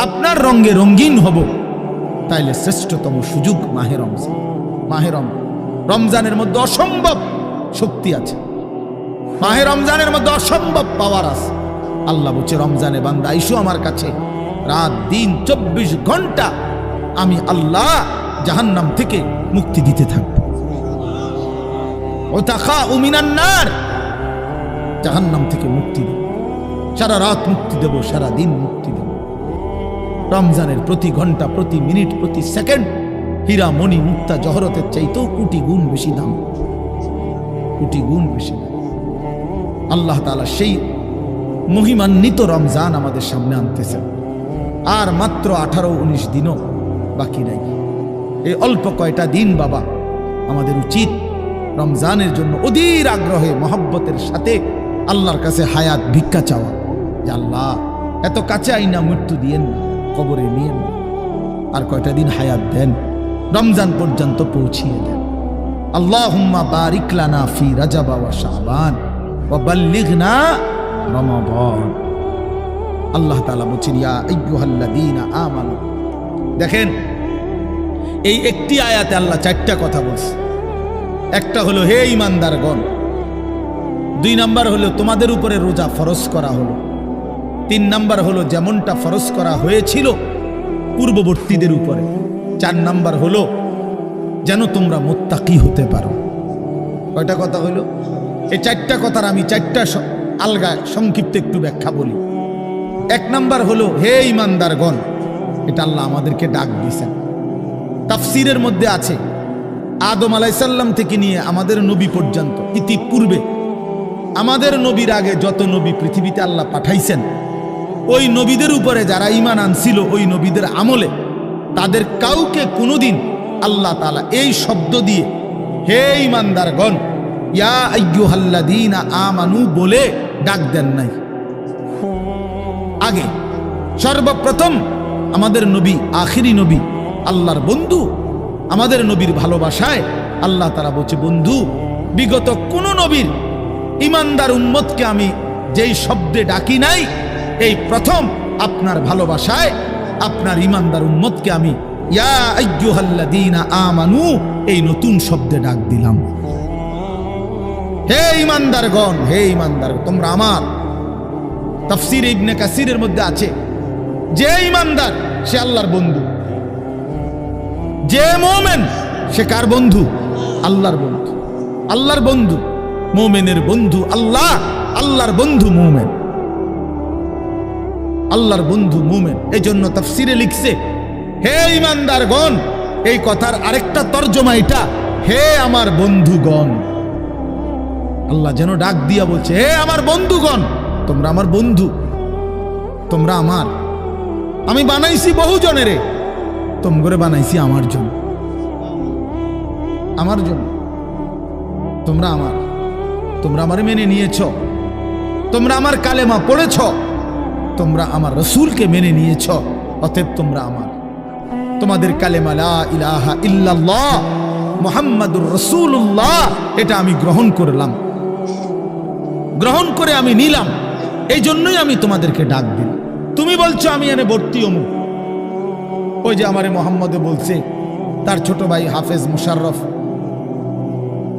আপনার রঙে রঙিন হব, তাইলে শ্রেষ্ঠতম সুযোগ মাহে রমজান। মাহে রমজানের মধ্যে অসম্ভব শক্তি আছে, মাহে রমজানের মধ্যে অসম্ভব পাওয়ার আছে। আল্লাহ বলছে, রমজানে বান্দা আইসো আমার কাছে, রাত দিন 24 ঘন্টা আমি আল্লাহ জাহান্নাম থেকে মুক্তি দিতে থাকব। ও তাখা উমিনান নার, জাহান্নাম থেকে মুক্তি দেব, সারা রাত মুক্তি দেব, সারা দিন মুক্তি দেব। রমজানের প্রতি ঘন্টা, প্রতি মিনিট, প্রতি সেকেন্ড হীরা মণি মুক্তা জহরতের চাইতেও কোটি গুণ বেশি দাম, কোটি গুণ বেশি দাম। আল্লাহ তাআলা সেই মহিমান্বিত রমজান আমাদের সামনে আনতেছেন। আর মাত্র 18-19 দিনও বাকি নাই। এই অল্প কয়টা দিন বাবা, আমাদের উচিত রমজানের জন্য অধীর আগ্রহে মহব্বতের সাথে আল্লাহর কাছে হায়াত ভিক্ষা চাওয়া, যে আল্লাহ এত কাছে আইনা মৃত্যু দিয়েন না, কবরে নিয়েন না, আর কয়টা দিন হায়াত দেন, রমজান পর্যন্ত পৌঁছিয়ে দেন। আল্লাহুম্মা বারিক লানা ফি রাজাব ওয়া শাবান ওয়া বাল্লিগনা রমাদান। আল্লাহ তাআলা বলেন, ইয়া আইয়ুহাল্লাযীনা আমানু। দেখেন, এই একটি আয়াতে আল্লাহ 4টা কথা বলছে। একটা হলো হে ঈমানদারগণ, 2 নাম্বার হলো তোমাদের উপরে রোজা ফরজ করা হলো, 3 নাম্বার হলো যেমনটা ফরজ করা হয়েছিল পূর্ববর্তীদের উপরে, 4 নাম্বার হলো যেন তোমরা মুত্তাকি হতে পারো। কয়টা কথা হলো? এই 4টা কথার আমি 4টা আলগা সংক্ষিপ্ত একটু ব্যাখ্যা বলি। 1 নাম্বার হলো হে ঈমানদারগণ, এটা আল্লাহ আমাদেরকে ডাক দিয়েছেন। তাফসীরের মধ্যে আছে আদম আলাইহিস সালাম থেকে নিয়ে আমাদের নবী পর্যন্ত, ইতিপূর্বে আমাদের নবীর আগে যত নবী পৃথিবীতে আল্লাহ পাঠাইছেন, ওই নবীদের উপরে যারা ঈমান আনছিল, ওই নবীদের আমলে তাদের কাউকে কোনোদিন আল্লাহ তাআলা এই শব্দ দিয়ে হে ঈমানদারগণ, ইয়া আইয়ুহাল্লাযীনা আমানু বলে ডাক দেন নাই। আগে সর্বপ্রথম আমাদের নবী, আখিরি নবী, আল্লাহর বন্ধু, আমাদের নবীর ভালোবাসায় আল্লাহ তাআলা বলছে, বন্ধু, বিগত কোন নবীর ঈমানদার উম্মতকে আমি যেই শব্দে ডাকি নাই, এই প্রথম আপনার ভালোবাসায় আপনার ঈমানদার উম্মতকে আমি ইয়া আইয়ুহাল্লাযীনা আমানু এই নতুন শব্দে ডাক দিলাম। হে ঈমানদারগণ, হে ঈমানদার, তোমরা আমার। তাফসীর ইবনে কাসিরের মধ্যে আছে, যে ঈমানদার সে আল্লাহর বন্ধু, যে মুমিন সে কার বন্ধু? আল্লাহর বন্ধু। আল্লাহর বন্ধু, মুমিনের বন্ধু আল্লাহ, আল্লাহর বন্ধু মুমিন, আল্লাহর বন্ধু মুমিন। এই জন্য তাফসীরে লিখছে হে ঈমানদারগণ, এই কথার আরেকটা তর্জমা এটা, হে আমার বন্ধুগণ। আল্লাহ যেন ডাক দিয়া বলছে, হে আমার বন্ধুগণ, তোমরা আমার বন্ধু, তোমরা আমার। আমি বানাইছি বহু জনেরে, তোমরা বানাইছি আমার জন্য, আমার জন্য। তোমরা আমার, তোমরা আমারে মেনে নিয়েছ, তোমরা আমার কালেমা পড়েছ, তোমরা আমার রাসূলকে মেনে নিয়েছ, অতএব তোমরা আমার। তোমাদের কালেমা লা ইলাহা ইল্লাল্লাহ মুহাম্মাদুর রাসূলুল্লাহ, এটা আমি গ্রহণ করলাম, গ্রহণ করে আমি নিলাম। এই জন্যই আমি তোমাদেরকে ডাক দিই। তুমি বলছো আমি এনে ভর্তি হমু, ওই যে আমারে মোহাম্মদে বলছে, তার ছোট ভাই হাফেজ মুশাররফ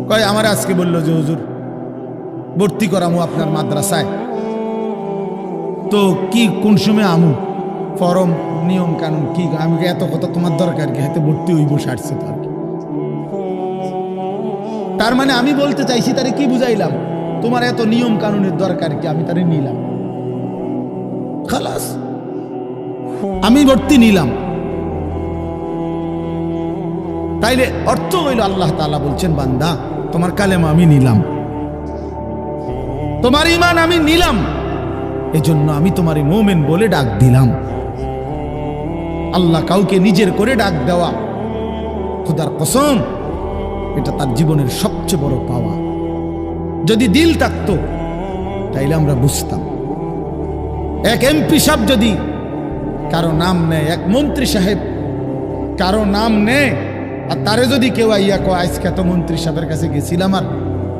কয়, আমার আজকে বললো যে হুজুর ভর্তি করামু আপনার মাদ্রাসায়, তো কি কোন সময় আমু, ফরম নিয়ম কানুন কি? আমি এত কথা তোমার দরকার কি, হাতে ভর্তি হইব সারছে তো আর কি। তার মানে আমি বলতে চাইছি, তারে কি বুঝাইলাম, তোমার এত নিয়ম কানুনের দরকার কি, আমি তারে নিলাম, খালাস, আমি ভর্তি নিলাম। তাইলে অর্থ হইল আল্লাহ তাআলা বলছেন, বান্দা তোমার কালেমা আমি নিলাম, তোমার ঈমান আমি নিলাম, এজন্য আমি তোমারে মুমিন বলে ডাক দিলাম। আল্লাহ কাউকে নিজের করে ডাক দেওয়া, খোদার কসম, এটা তার জীবনের সবচেয়ে বড় পাওয়া। যদি দিল থাকতো তাইলে আমরা বুঝতাম। এক এমপি সাহেব যদি কারো নাম নেয়, এক মন্ত্রী সাহেব কারো নাম নেয়, আর তারে যদি কেউ আইয়া কয় আজকে তো মন্ত্রী সাহেবের কাছে গেছিলাম আর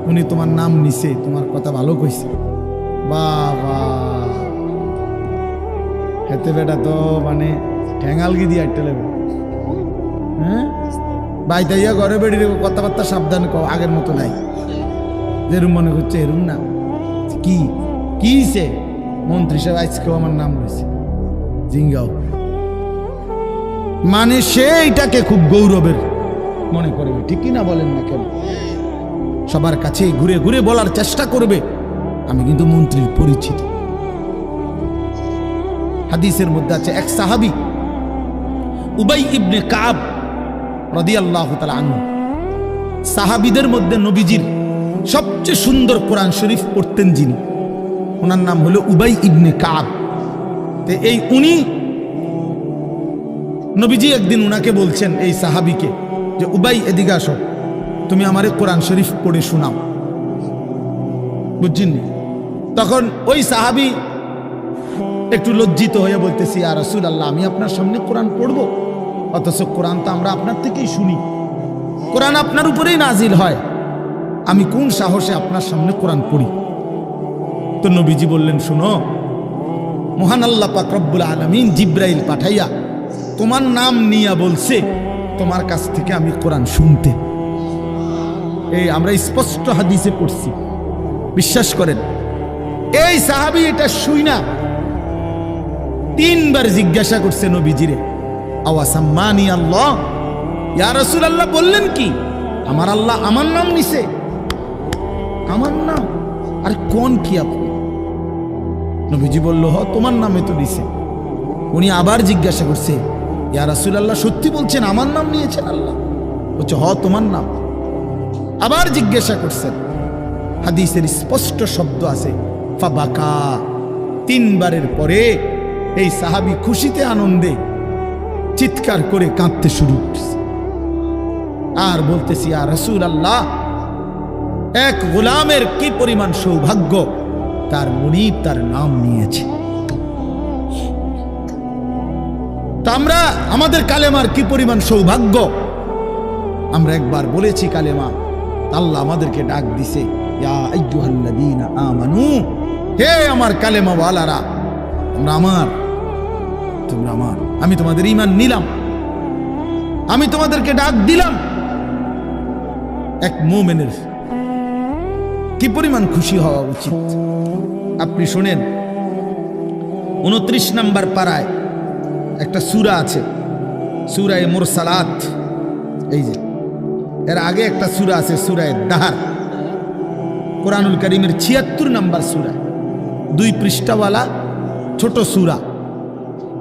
উনি তোমার নাম নিছে, তোমার কথা ভালো কইছে, বাবা হেতে বেটা তো মানে ঠ্যাঙালগি দিয়ে আটতে লাগবে। হ্যাঁ, বাইতাইয়া ঘরে বেড়িয়ে কথাবার্তা সাবধান কও, আগের মতো নাই, যেরুম মনে করছে এরুম না। কি কিছে মন্ত্রী সাহেব আজকেও আমার নাম রয়েছে, জিঙ্গাও মানে সে এটাকে খুব গৌরবের মনে করবে, ঠিক কিনা বলেন না কেন? সবার কাছে ঘুরে ঘুরে বলার চেষ্টা করবে আমি কিন্তু মন্ত্রীর পরিচিত। হাদিসের মধ্যে আছে এক সাহাবী উবাই ইবনে কাব রাদিয়াল্লাহু তাআলা আনহু, সাহাবীদের মধ্যে নবীজির সবচেয়ে সুন্দর কোরআন শরীফ পড়তেন যিনি, ওনার নাম হলো উবাই ইবনে কাব। তো এই উনি নবীজি একদিন উনাকে বলছেন এই সাহাবীকে যে উবাই এদিকে আসো, তুমি আমারে কোরআন শরীফ পড়ে শোনাও। বুঝছেন? তখন ওই সাহাবী একটু লজ্জিত হয়ে বলতেছি, ইয়া রাসূলুল্লাহ, আমি আপনার সামনে কোরআন পড়বো? অথচ কোরআন তো আমরা আপনার থেকেই শুনি, কোরআন আপনার উপরেই নাজিল হয়, আমি কোন সাহসে আপনার সামনে কোরআন পড়ি? তো নবীজি বললেন, শুনো, মহান আল্লাহ পাক রব্বুল আলামিন জিব্রাইল পাঠাইয়া তোমার নাম নিয়া বলছে তোমার কাছ থেকে আমি কোরআন শুনতে। এই আমরা স্পষ্ট হাদিসে পড়ছি, বিশ্বাস করেন। এই সাহাবী এটা শুই না 3 বার জিজ্ঞাসা করছে নবীজিরে, আওয়াসাম্মানি আল্লাহ, ইয়া রাসূলুল্লাহ বললেন কি আমার আল্লাহ আমার নাম নিছে? আমার নাম? আর কোন কি আপনি? নবীজি বলল, হ তোমার নামে তো নিছে। উনি আবার জিজ্ঞাসা করছে, ইয়া রাসূলুল্লাহ সত্যি বলছেন আমার নাম নিয়েছেন আল্লাহ? বলছে, হ তোমার নাম। আবার জিজ্ঞাসা করছেন, হাদিসের স্পষ্ট শব্দ আছে ফাবাকা। 3 বারের পরে এই সাহাবী খুশিতে আনন্দে চিৎকার করে কাঁদতে শুরু করছে আর বলতেছি, ইয়া রাসূলুল্লাহ, এক গোলামের কি পরিমাণ সৌভাগ্য, তার মুনিব তার নাম নিয়েছে। তা আমরা আমাদের কালেমার কি পরিমাণ সৌভাগ্য, আমরা একবার বলেছি কালেমা, আল্লাহ আমাদেরকে ডাক দিছে, ইয়া আইয়ুহাল্লাযীনা আমানু, হে আমার কালেমা ওয়ালারা, তোমরা আমার, তোমরা আমার, আমি তোমাদের ঈমান নিলাম, আমি তোমাদেরকে ডাক দিলাম। এক মুমিনের কি পরিমাণ খুশি হওয়া উচিত আপনি শোনেন। 29 নম্বর পারায় একটা সূরা আছে, সূরা মুরসালাত। এই যে এর আগে একটা সূরা আছে, সূরা দাহার, কোরআনুল কারীমের 76 নম্বর সূরা, 2 পৃষ্ঠাওয়ালা ছোট সূরা।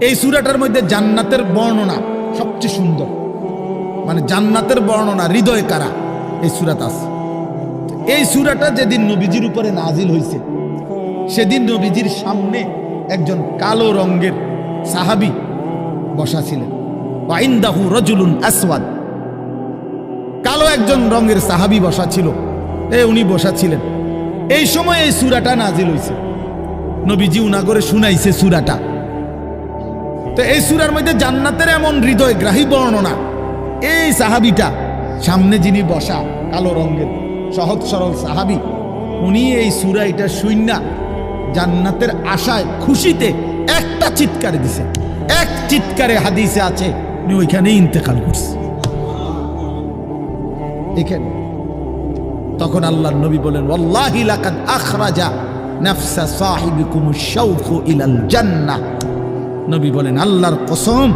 এই সূরাটার মধ্যে জান্নাতের বর্ণনা সবচেয়ে সুন্দর, মানে জান্নাতের বর্ণনা হৃদয় কারা এই সূরাতে আছে। এই সূরাটা যেদিন নবীজির উপরে নাজিল হয়েছে, সেদিন নবীজির সামনে একজন কালো রঙের সাহাবী বসা ছিলেন। ওয়া ইনদাহু রাজুলুন আসওয়াদ, কালো একজন রঙের সাহাবী বসা ছিল, উনি বসা ছিলেন। এই সময় এই সূরাটা নাজিল হয়েছে, নবীজি উনাগরে শুনাইছে সূরাটা। তো এই সূরার মধ্যে জান্নাতের এমন হৃদয়গ্রাহী বর্ণনা। এই সাহাবীটা সামনে যিনি বসা কালো রঙের সহজ সরল সাহাবী, উনি এই সূরা এটা শুইনা জান্নাতের আশায় খুশিতে একটা চিৎকার দিছে, এক চিৎকারে হাদিসে আছে উনি ওইখানেই ইন্তেকাল করছে। এখানে তখন আল্লাহর নবী বলেন, ওয়াল্লাহি লাকাদ আখরাজা নাফসা সাহিবিকুমুশ শাওকু ইলাল জান্নাহ। নবী বলেন, আল্লাহর কসম,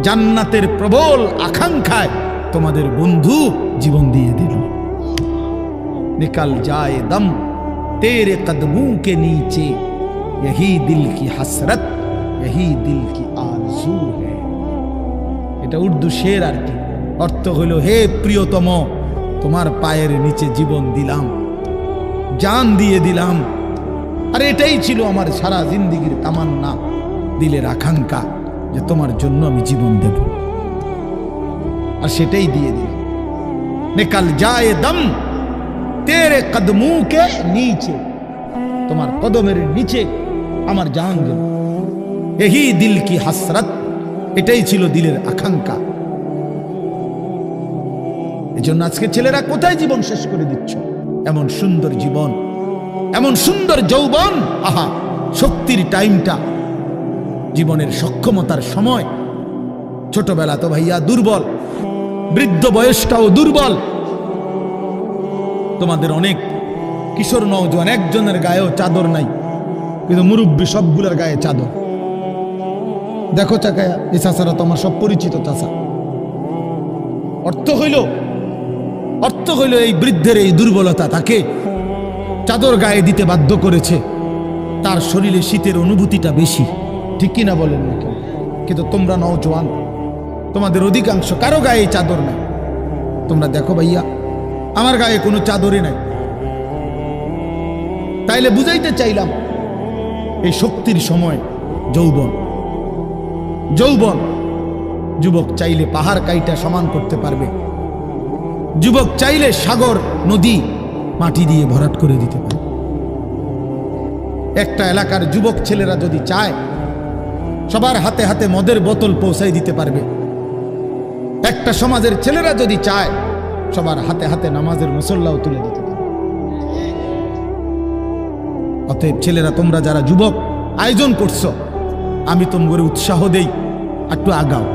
জান্নাতের প্রবল আকাঙ্ক্ষায় তোমাদের বন্ধু জীবন দিয়ে দিল। निकल जाए दम तेरे कदमों के नीचे, यही दिल की हसरत, यही दिल की आरज़ू है। এটা উর্দু শের আর কি, অর্থ হলো, হে প্রিয়তম, তোমার পায়ের নিচে জীবন দিলাম, জান দিয়ে দিলাম, আর এটাই ছিল আমার সারা জিন্দেগীর তামান্না, দিলের আকাঙ্ক্ষা, যে তোমার জন্য আমি জীবন দেব, আর সেটাই দিয়ে দিলাম। নিকল যায় দম তেরে কদমু কে নিচে, তোমার কদমের নিচে আমার জান গেল। এই দিল কি হাসরত, এটাই ছিল দিলের আকাঙ্ক্ষা। এজন্য আজকে ছেলেরা কোথায় জীবন শেষ করে দিচ্ছ? এমন সুন্দর জীবন, এমন সুন্দর যৌবন, আহা, শক্তির টাইমটা, জীবনের সক্ষমতার সময়। ছোটবেলা তো ভাইয়া দুর্বল, বৃদ্ধ বয়সটাও দুর্বল। তোমাদের অনেক কিশোর নওজোয়ান একজনের গায়েও চাদর নাই, কিন্তু মুরব্বী সবগুলোর গায়ে চাদর। দেখো চাকায়া, এই চাচারা তো আমার সব পরিচিত চাচা। অর্থ হইল এই বৃদ্ধের এই দুর্বলতা তাকে চাদর গায়ে দিতে বাধ্য করেছে। তার শরীরে শীতের অনুভূতিটা বেশি, ঠিক কিনা বলেন না কেউ? কিন্তু তোমরা নওজোয়ান, তোমাদের অধিকাংশ কারো গায়ে চাদর নাই। তোমরা দেখো ভাইয়া, আমার গায়ে কোনো চাদরই নাই। তাইলে বুঝাইতে চাইলাম এই শক্তির সময় যৌবন। যুবক চাইলে পাহাড় কাইটা সমান করতে পারবে। যুবক চাইলে সাগর নদী মাটি দিয়ে ভরাট করে দিতে পারে। একটা এলাকার যুবক ছেলেরা যদি চায়, সবার হাতে হাতে মদের বোতল পৌঁছাই দিতে পারবে। একটা সমাজের ছেলেরা যদি চায়, সবার হাতে হাতে নামাজের মুসল্লাও তুলে দিতে পারবে। অতএব ছেলেরা, তোমরা যারা যুবক আয়োজন করছো, আমি তোমাদের উৎসাহ দেই, একটু আগাও,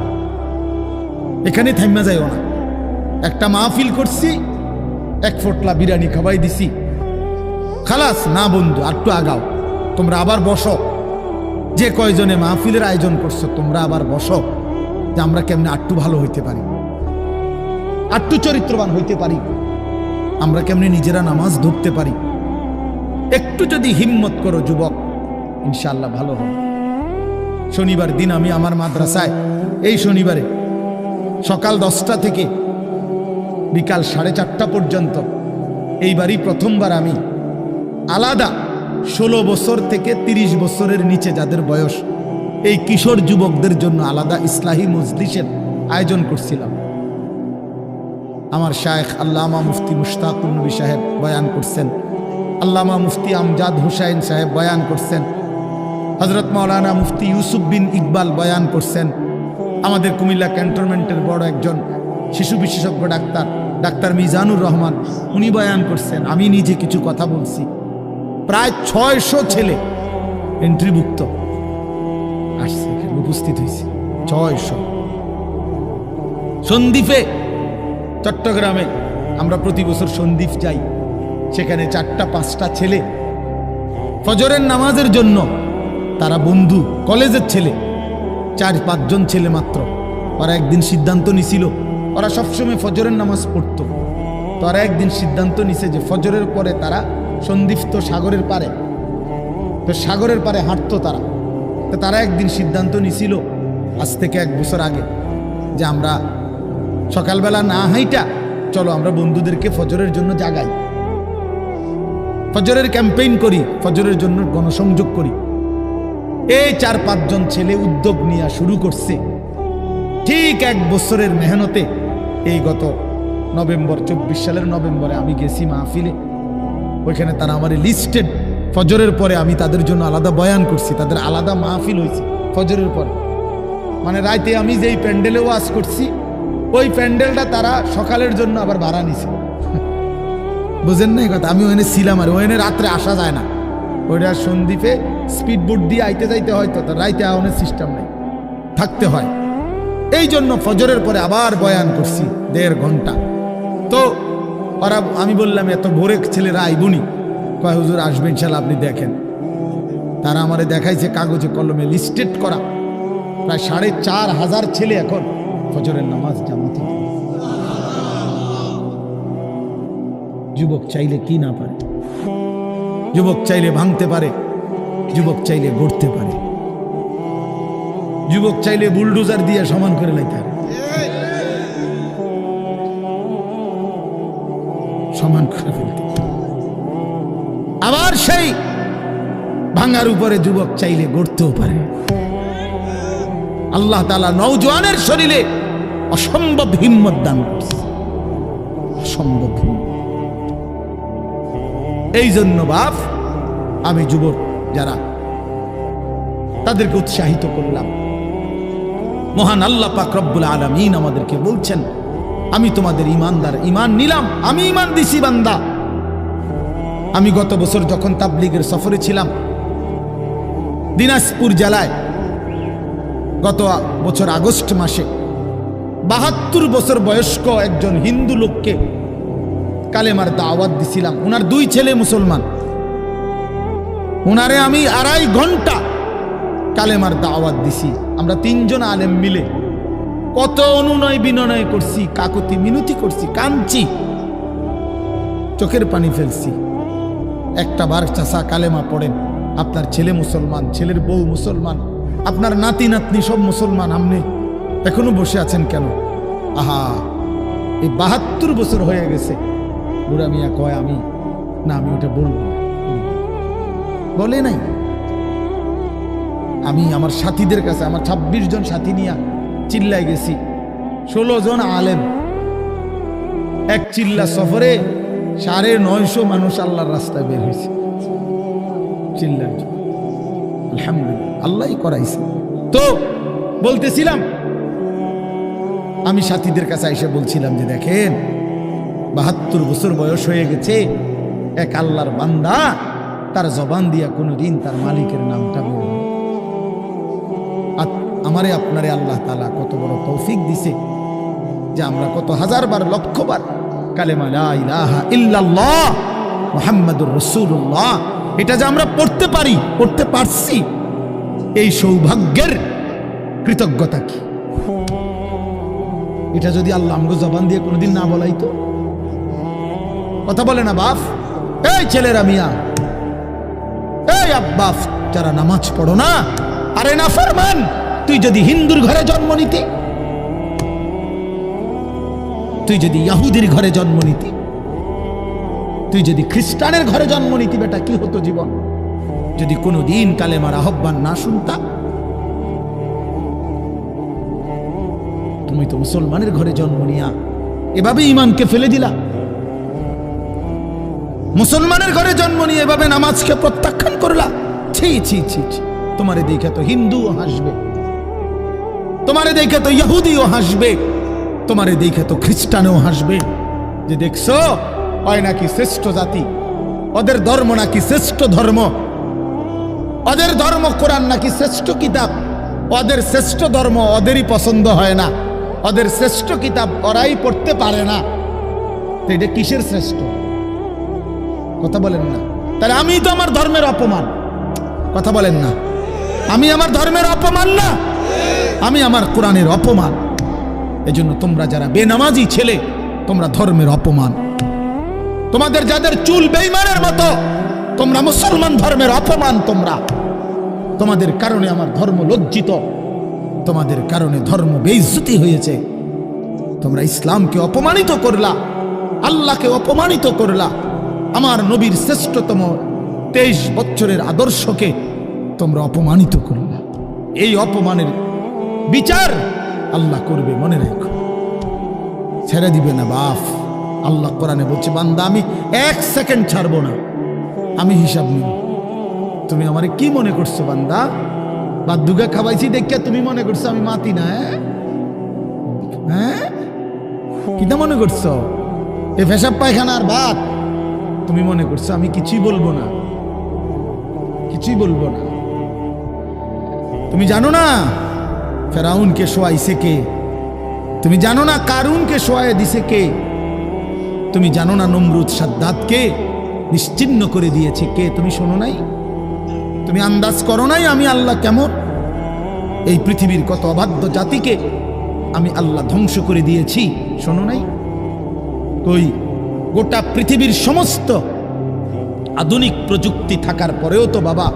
এখানে থাইমা যাইও না। একটা মাহফিল করছি, এক ফোটলা বিরিয়ানি খাওয়াই দিছি, খালাস না বন্ধু, একটু আগাও। তোমরা আবার বসো, যে কয়জনে মাহফিলের আয়োজন করছো তোমরা আবার বসো, যে আমরা কেমনে আটটু ভালো হইতে পারি, আটটু চরিত্রবান হইতে পারি, আমরা কেমনে নিজেরা নামাজ ধরতে পারি। একটু যদি হিম্মত করো যুবক, ইনশাআল্লাহ ভালো হবে। শনিবার দিন আমি আমার মাদ্রাসায় এই শনিবারে সকাল 10টা থেকে বিকাল 4:30 পর্যন্ত, এইবারই প্রথমবার আমি আলাদা 16 বছর থেকে 30 বছরের নিচে যাদের বয়স, এই কিশোর যুবকদের জন্য আলাদা ইসলাহি মজলিসের আয়োজন করছিলাম। আমার শায়েখ আল্লামা মুফতি মুশতাকুর নবী সাহেব বয়ান করছেন, আল্লামা মুফতি আমজাদ হুসাইন সাহেব বয়ান করছেন, হযরত মাওলানা মুফতি ইউসুফ বিন ইকবাল বয়ান করছেন, আমাদের কুমিল্লা ক্যান্টনমেন্টের বড় একজন শিশু বিশেষজ্ঞ ডাক্তার মিজানুর রহমান উনি বয়ান করছেন, আমি নিজে কিছু কথা বলছি। প্রায় 600 ছেলে এন্ট্রিভুক্ত আসছে, উপস্থিত হয়েছে 600। সন্দ্বীপে, চট্টগ্রামে আমরা প্রতি বছর সন্দ্বীপ যাই, সেখানে 4টা-5টা ছেলে ফজরের নামাজের জন্য, তারা বন্ধু কলেজের ছেলে, 4-5 জন ছেলে মাত্র। ওরা একদিন সিদ্ধান্ত নিছিল, ওরা সবসময় ফজরের নামাজ পড়তো, তো ওরা একদিন সিদ্ধান্ত নিছে যে ফজরের পরে তারা সন্দ্বীপ তো সাগরের পারে, তো সাগরের পারে হাঁটতো তারা। তো তারা একদিন সিদ্ধান্ত নিছিল আজ থেকে 1 বছর আগে, যে আমরা সকালবেলা না হাইটা চলো আমরা বন্ধুদেরকে ফজরের জন্য জাগাই, ফজরের ক্যাম্পেইন করি, ফজরের জন্য গণসংযোগ করি। এই 4-5 জন ছেলে উদ্যোগ নিয়ে শুরু করছে। ঠিক 1 বছরের মেহনতে এই গত নভেম্বর, 24 সালের নভেম্বরে আমি গেছি মাহফিলে, ওইখানে তারা আমার লিস্টেড। ফজরের পরে আমি তাদের জন্য আলাদা বয়ান করছি, তাদের আলাদা মাহফিল হয়েছে ফজরের পরে। মানে রাতে আমি যেই প্যান্ডেলে ওয়াজ করছি, ওই প্যান্ডেলটা তারা সকালের জন্য আবার ভাড়া নিছে। বুঝেন না এই কথা? আমি ওখানে ছিলাম, আর ওখানে রাত্রে আসা যায় না, ওইটা সন্দ্বীপে স্পিড বোট দিয়ে আইতে যাইতে হয়, তো রাইতে আওয়ানোর সিস্টেম নেই, থাকতে হয়। এই জন্য ফজরের পরে আবার বয়ান করছি 1.5 ঘন্টা। তো ওরা, আমি বললাম এত ভোরে ছেলেরা আইবনি, কয় হুজুর আসবে ইনশাল্লাহ, আপনি দেখেন। তারা আমারে দেখাইছে কাগজে কলমে লিস্টেড করা প্রায় 4,500 ছেলে এখন ফজরের নামাজ জামাতে। যুবক চাইলে কি না পারে, যুবক চাইলে ভাঙতে পারে, যুবক চাইলে গড়তে পারে, যুবক চাইলে বুলডোজার দিয়ে সমান করে লাইতে পারে, সমান করে ফেলতে। আবার সেই ভাঙার উপরে যুবক চাইলে গড়তেও পারে। আল্লাহ তাআলা নওজোয়ানের শরীরে অসম্ভব হিম্মত দান করছে, অসম্ভব হিম্মত। এই জন্য বাপ, আমি যুবক যারা, তাদেরকে উৎসাহিত করলাম। মহান আল্লাহ পাক রব্বুল আলামিন আমাদেরকে বলছেন, আমি তোমাদের ইমানদার, ইমান নিলাম, আমি ইমান দিছি বান্দা। আমি গত বছর যখন তাবলীগের সফরে ছিলাম দিনাজপুর জেলায়, গত বছর আগস্ট মাসে 72 বছর বয়স্ক একজন হিন্দু লোককে কালেমার দাওয়াত দিছিলাম। ওনার 2 ছেলে মুসলমান, ওনারে আমি 2.5 ঘন্টা কালেমার দাওয়াত দিছি। আমরা 3 জন আলেম মিলে কত অনুনয় বিনয় করছি, কাকুতি মিনতি করছি, কাঁদছি, চোখের পানি ফেলছি। একটা বার চাচা কালেমা পড়েন, আপনার ছেলে মুসলমান, ছেলের বউ মুসলমান, আপনার নাতি নাতনি সব মুসলমান, আপনি এখনো বসে আছেন কেন? আহা, এই 72 বছর হয়ে গেছে। বুড়া মিয়া কয় আমি ওটা বলবো না। বলে নাই। আমি আমার সাথীদের কাছে, আমার 26 জন সাথী নিয়ে চিল্লায় গেছি। 16 জন আলেম, এক চিল্লা সফরে 950 মানুষ আল্লাহর রাস্তায় বের হয়েছে চিল্লার জন্য। আলহামদুলিল্লাহ, আল্লাহই করাইছে। তো বলতেছিলাম, আমি সাথীদের কাছে এসে বলছিলাম যে দেখেন 72 বছর বয়স হয়ে গেছে, এক আল্লাহর বান্দা তার জবান দিয়া কোনোদিন তার মালিকের নামটা বলবে। আমারে আপনারে আল্লাহ তাআলা কত বড় তৌফিক দিছে যে আমরা কত হাজারবার লক্ষবার কালেমা লা ইলাহা ইল্লাল্লাহ মুহাম্মাদুর রাসূলুল্লাহ এটা যে আমরা পড়তে পারি, পড়তে পারছি, এই সৌভাগ্যের কৃতজ্ঞতা কি? এটা যদি আল্লাহ আমগো জবান দিয়ে কোনোদিন না বলাইতো। কথা বলে না বাপ, এই ছেলেরা মিয়া, এই আব্বাস যারা নামাজ পড়ো না, আরে না ফরমান, তুই যদি হিন্দুর ঘরে জন্ম নিতি, তুই যদি ইহুদির ঘরে জন্ম নিতি, তুই যদি খ্রিস্টানের ঘরে জন্ম নিতি, বেটা কি হতো জীবন যদি কোনোদিন কালেমার আহ্বান না শুনতা? তুমি তো মুসলমানের ঘরে জন্ম নিয়া এভাবে ইমানকে ফেলে দিলা। মুসলমানের ঘরে জন্ম নিয়ে এভাবে নামাজকে প্রত্যাখ্যান করলা। ছি ছি ছি ছি, তোমারে দেখে তো হিন্দুও হাসবে, তোমারে দেখে তো ইহুদিও হাসবে, তোমারে দেখে তো খ্রিস্টানও হাসবে যে দেখছো হয় নাকি শ্রেষ্ঠ জাতি, ওদের ধর্ম নাকি শ্রেষ্ঠ ধর্ম, ওদের ধর্ম কোরআন নাকি শ্রেষ্ঠ কিতাব, ওদের শ্রেষ্ঠ ধর্ম ওদেরই পছন্দ হয় না, ওদের শ্রেষ্ঠ কিতাব ওরাই পড়তে পারে না। তো এটা কিসের শ্রেষ্ঠ? কথা বলেন না। তাহলে আমি তো আমার ধর্মের অপমান। কথা বলেন না, আমি আমার ধর্মের অপমান না, আমি আমার কোরআনের অপমান। এজন্য তোমরা যারা বেনামাজি ছেলে, তোমরা ধর্মের অপমান। তোমাদের যাদের চুল বেঈমানের মতো, তোমরা মুসলমান ধর্মের অপমান। তোমাদের কারণে আমার ধর্ম লজ্জিত, তোমাদের কারণে ধর্ম বেইজ্জতি হয়েছে। তোমরা ইসলামকে অপমানিত করলা, আল্লাহকে অপমানিত করলা, আমার নবীর শ্রেষ্ঠতম 23 বছরের আদর্শকে তোমরা অপমানিত করলা। এই অপমানের বিচার আল্লাহ করবে, মনে রাখো, ছেড়ে দিবে না বাপ। আল্লাহ কোরআনে বলছে, বান্দা আমি 1 সেকেন্ড ছাড়বো না, আমি হিসাব নিব। তুমি আমারে কি মনে করছো বান্দা? বাদ দুগা খাওয়াইছি দেখিয়া তুমি মনে করছো আমি মাতি না? হ্যাঁ, কিটা মনে করছো? এ পেশাব পায়খানার ভাত তুমি মনে করছো আমি কিছুই বলবো না, কিছুই বলবো না। তুমি জানো না ফেরাউনকে শোয়াইছে কে? তুমি জানো না কারুনকে শোয়াই দিছে কে? তুমি জানো না নমরুদ সাদ্দাতকে নিশ্চিহ্ন করে দিয়েছে কে? তুমি শোনো নাই? তুমি আন্দাজ করো নাই আমি আল্লাহ কেমন? এই পৃথিবীর কত অবাধ্য জাতিকে আমি আল্লাহ ধ্বংস করে দিয়েছি, শোনো নাই? ওই গোটা পৃথিবীর সমস্ত আধুনিক প্রযুক্তি থাকার পরেও তো বাবা